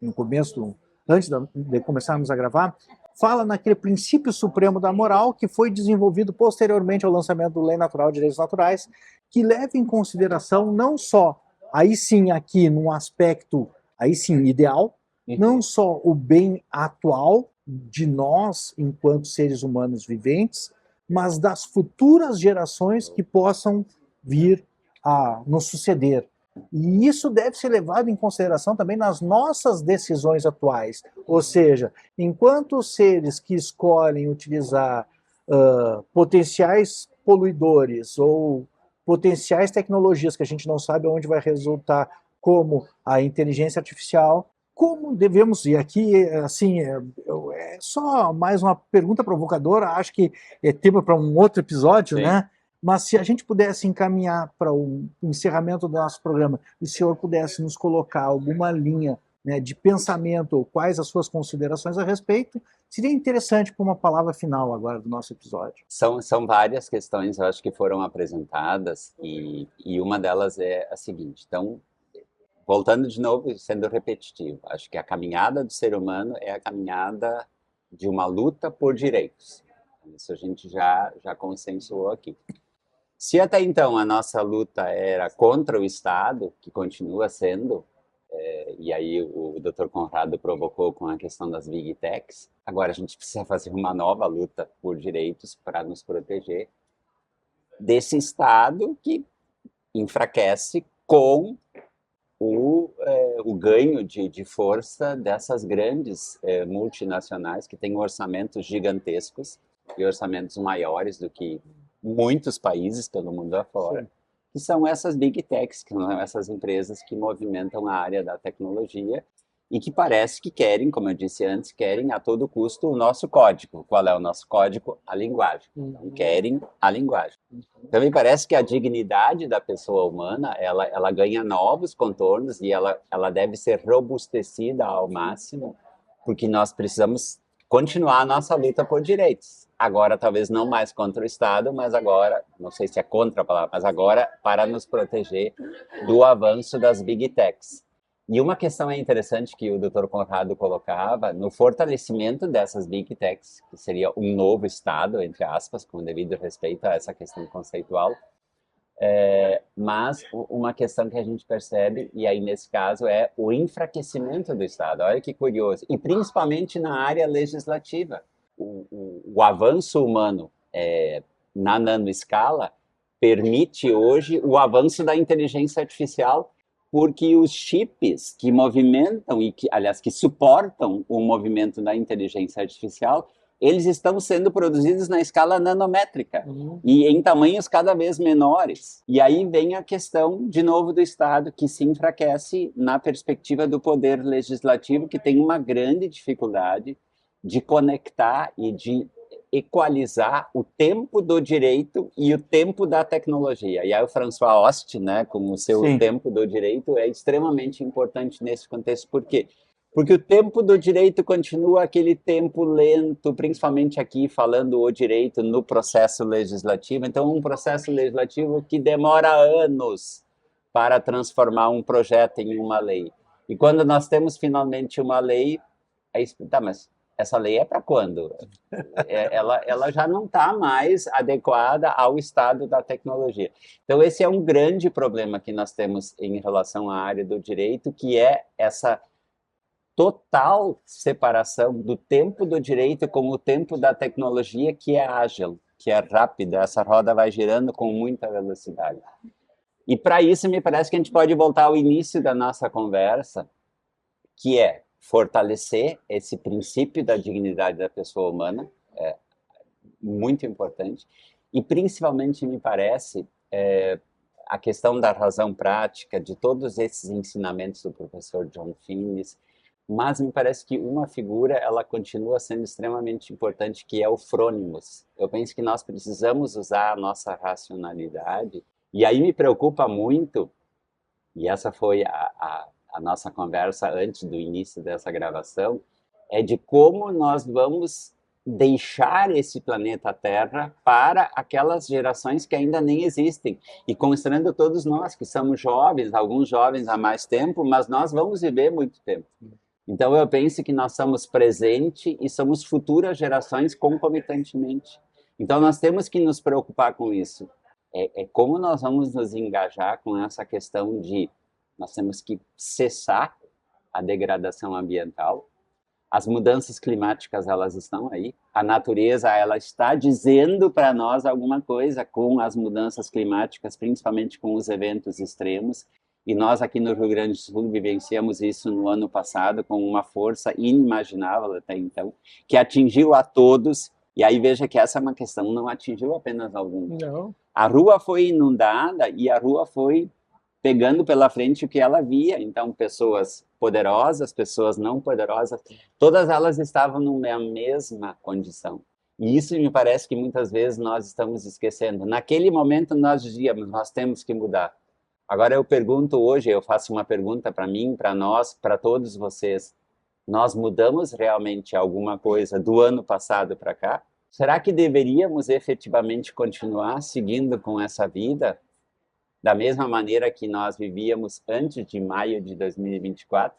Speaker 1: no começo, antes de começarmos a gravar, fala naquele princípio supremo da moral que foi desenvolvido posteriormente ao lançamento do Lei Natural de Direitos Naturais, que leva em consideração não só, aí sim aqui num aspecto, aí sim ideal, não só o bem atual de nós enquanto seres humanos viventes, mas das futuras gerações que possam vir a nos suceder. E isso deve ser levado em consideração também nas nossas decisões atuais. Ou seja, enquanto seres que escolhem utilizar potenciais poluidores ou potenciais tecnologias que a gente não sabe onde vai resultar, como a inteligência artificial, como devemos, e aqui assim, é só mais uma pergunta provocadora, acho que é tema para um outro episódio, sim, né? Mas se a gente pudesse encaminhar para o encerramento do nosso programa, e o senhor pudesse nos colocar alguma linha, né, de pensamento, ou quais as suas considerações a respeito, seria interessante para uma palavra final agora do nosso episódio.
Speaker 2: São várias questões, eu acho, que foram apresentadas, e uma delas é a seguinte. Então, voltando de novo, sendo repetitivo, acho que a caminhada do ser humano é a caminhada de uma luta por direitos. Isso a gente já consensuou aqui. Se até então a nossa luta era contra o Estado, que continua sendo, e aí o Dr. Conrado provocou com a questão das Big Techs, agora a gente precisa fazer uma nova luta por direitos para nos proteger desse Estado que enfraquece com o ganho de força dessas grandes multinacionais que têm orçamentos gigantescos e orçamentos maiores do que muitos países pelo mundo afora, que são essas Big Techs, que são essas empresas que movimentam a área da tecnologia e que parece que querem, como eu disse antes, querem a todo custo o nosso código. Qual é o nosso código? A linguagem. Então, querem a linguagem. Então, me parece que a dignidade da pessoa humana, ela ganha novos contornos e ela deve ser robustecida ao máximo, porque nós precisamos continuar a nossa luta por direitos. Agora, talvez não mais contra o Estado, mas agora, não sei se é contra a palavra, mas agora para nos proteger do avanço das Big Techs. E uma questão interessante que o Dr. Conrado colocava, no fortalecimento dessas Big Techs, que seria um novo Estado, entre aspas, com devido respeito a essa questão conceitual, mas uma questão que a gente percebe, e aí nesse caso, é o enfraquecimento do Estado. Olha que curioso. E principalmente na área legislativa. O avanço humano na nanoescala permite hoje o avanço da inteligência artificial, porque os chips que movimentam, e que, aliás, que suportam o movimento da inteligência artificial, eles estão sendo produzidos na escala nanométrica e em tamanhos cada vez menores. E aí vem a questão, de novo, do Estado, que se enfraquece na perspectiva do poder legislativo, que tem uma grande dificuldade de conectar e de equalizar o tempo do direito e o tempo da tecnologia. E aí o François Host, né, com o seu Sim. tempo do direito, é extremamente importante nesse contexto. Por quê? Porque o tempo do direito continua aquele tempo lento, principalmente aqui falando o direito no processo legislativo. Então, um processo legislativo que demora anos para transformar um projeto em uma lei. E quando nós temos finalmente uma lei, aí, tá, mas essa lei é para quando? Ela já não está mais adequada ao estado da tecnologia. Então, esse é um grande problema que nós temos em relação à área do direito, que é essa total separação do tempo do direito com o tempo da tecnologia, que é ágil, que é rápida. Essa roda vai girando com muita velocidade. E para isso, me parece que a gente pode voltar ao início da nossa conversa, que é fortalecer esse princípio da dignidade da pessoa humana, é muito importante, e principalmente, me parece, a questão da razão prática, de todos esses ensinamentos do professor John Finnis, mas me parece que uma figura ela continua sendo extremamente importante, que é o frônimos. Eu penso que nós precisamos usar a nossa racionalidade, e aí me preocupa muito, e essa foi a nossa conversa antes do início dessa gravação, é de como nós vamos deixar esse planeta Terra para aquelas gerações que ainda nem existem. E considerando todos nós que somos jovens, alguns jovens há mais tempo, mas nós vamos viver muito tempo. Então eu penso que nós somos presente e somos futuras gerações concomitantemente. Então nós temos que nos preocupar com isso. É como nós vamos nos engajar com essa questão de nós temos que cessar a degradação ambiental. As mudanças climáticas, elas estão aí. A natureza, ela está dizendo para nós alguma coisa com as mudanças climáticas, principalmente com os eventos extremos. E nós aqui no Rio Grande do Sul vivenciamos isso no ano passado com uma força inimaginável até então, que atingiu a todos. E aí veja que essa é uma questão, não atingiu apenas alguns.
Speaker 3: Não.
Speaker 2: A rua foi inundada e a rua foi pegando pela frente o que ela via. Então, pessoas poderosas, pessoas não poderosas, todas elas estavam na mesma condição. E isso me parece que muitas vezes nós estamos esquecendo. Naquele momento nós dizíamos, nós temos que mudar. Agora eu pergunto hoje, eu faço uma pergunta para mim, para nós, para todos vocês. Nós mudamos realmente alguma coisa do ano passado para cá? Será que deveríamos efetivamente continuar seguindo com essa vida da mesma maneira que nós vivíamos antes de maio de 2024?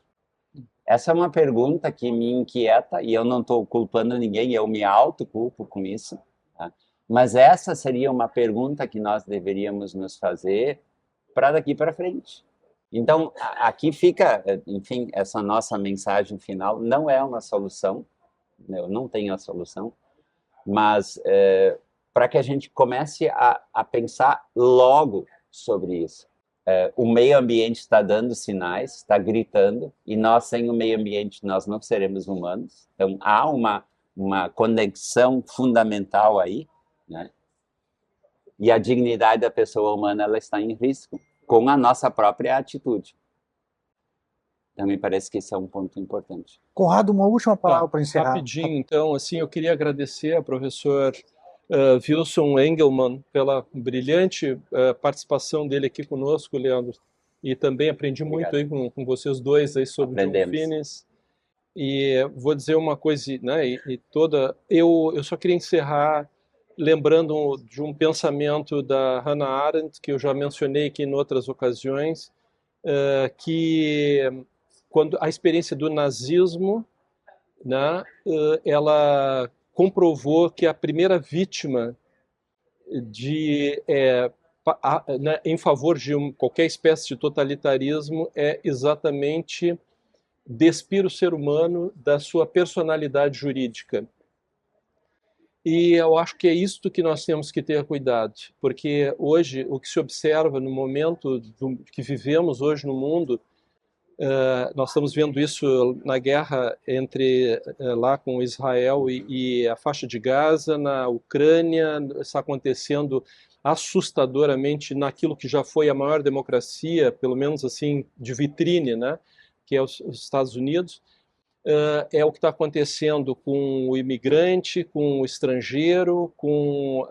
Speaker 2: Essa é uma pergunta que me inquieta e eu não estou culpando ninguém, eu me autoculpo com isso. Tá? Mas essa seria uma pergunta que nós deveríamos nos fazer para daqui para frente. Então, aqui fica, enfim, essa nossa mensagem final. Não é uma solução, eu não tenho a solução, mas para que a gente comece a pensar logo sobre isso. O meio ambiente está dando sinais, está gritando, e nós, sem o meio ambiente, nós não seremos humanos. Então, há uma conexão fundamental aí, né? E a dignidade da pessoa humana ela está em risco com a nossa própria atitude. Então, me parece que esse é um ponto importante.
Speaker 1: Conrado, uma última palavra para encerrar.
Speaker 3: Rapidinho, então, assim, eu queria agradecer ao professor Wilson Engelmann pela brilhante participação dele aqui conosco, Leandro, e também aprendi muito aí com vocês dois aí sobre John Finnis. E vou dizer uma coisa, né? Eu só queria encerrar lembrando de um pensamento da Hannah Arendt que eu já mencionei aqui em outras ocasiões, que quando a experiência do nazismo, né, ela comprovou que a primeira vítima em favor de qualquer espécie de totalitarismo é exatamente despir o ser humano da sua personalidade jurídica. E eu acho que é isto que nós temos que ter cuidado, porque hoje o que se observa no momento que vivemos hoje no mundo, nós estamos vendo isso na guerra entre lá com Israel e a faixa de Gaza, na Ucrânia, está acontecendo assustadoramente naquilo que já foi a maior democracia, pelo menos assim de vitrine, né, que é os Estados Unidos. É o que está acontecendo com o imigrante, com o estrangeiro, com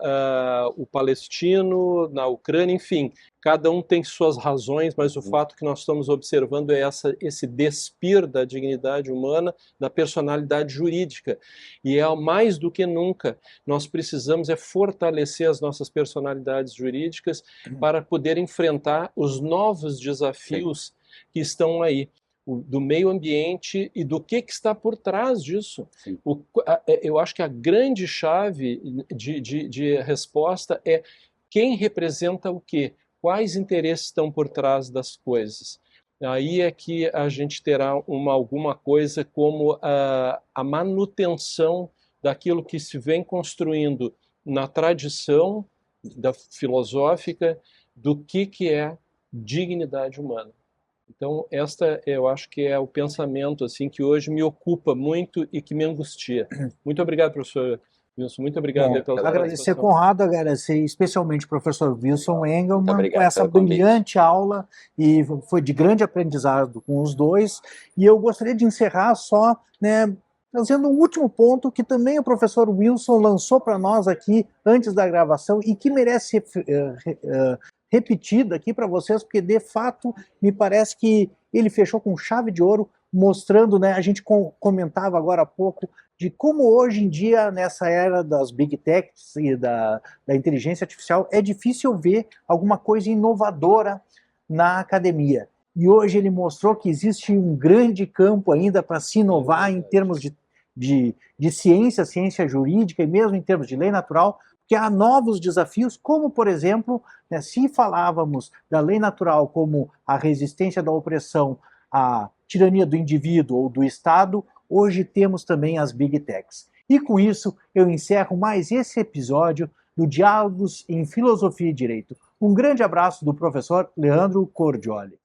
Speaker 3: o palestino na Ucrânia, enfim, cada um tem suas razões, mas o fato que nós estamos observando é esse despir da dignidade humana, da personalidade jurídica. E mais do que nunca, nós precisamos fortalecer as nossas personalidades jurídicas para poder enfrentar os novos desafios que estão aí. Do meio ambiente e do que está por trás disso. Eu acho que a grande chave de resposta é quem representa o quê? Quais interesses estão por trás das coisas? Aí é que a gente terá alguma coisa como a manutenção daquilo que se vem construindo na tradição filosófica do que é dignidade humana. Então, eu acho que é o pensamento assim que hoje me ocupa muito e que me angustia. Muito obrigado, professor Wilson, muito obrigado pela sua
Speaker 1: Agradecer,
Speaker 3: participação.
Speaker 1: Conrado, agradecer especialmente o professor Wilson Engelmann
Speaker 2: obrigado
Speaker 1: com essa
Speaker 2: pelo convite.
Speaker 1: brilhante aula, e foi de grande aprendizado com os dois. E eu gostaria de encerrar só, né, trazendo um último ponto que também o professor Wilson lançou para nós aqui antes da gravação e que merece ser repetido aqui para vocês, porque de fato me parece que ele fechou com chave de ouro, mostrando, né, a gente comentava agora há pouco, de como hoje em dia, nessa era das Big Techs e da inteligência artificial, é difícil ver alguma coisa inovadora na academia. E hoje ele mostrou que existe um grande campo ainda para se inovar em termos de ciência, ciência jurídica e mesmo em termos de lei natural, porque há novos desafios, como, por exemplo, né, se falávamos da lei natural como a resistência da opressão, a tirania do indivíduo ou do Estado, hoje temos também as Big Techs. E com isso, eu encerro mais esse episódio do Diálogos em Filosofia e Direito. Um grande abraço do professor Leandro Cordioli.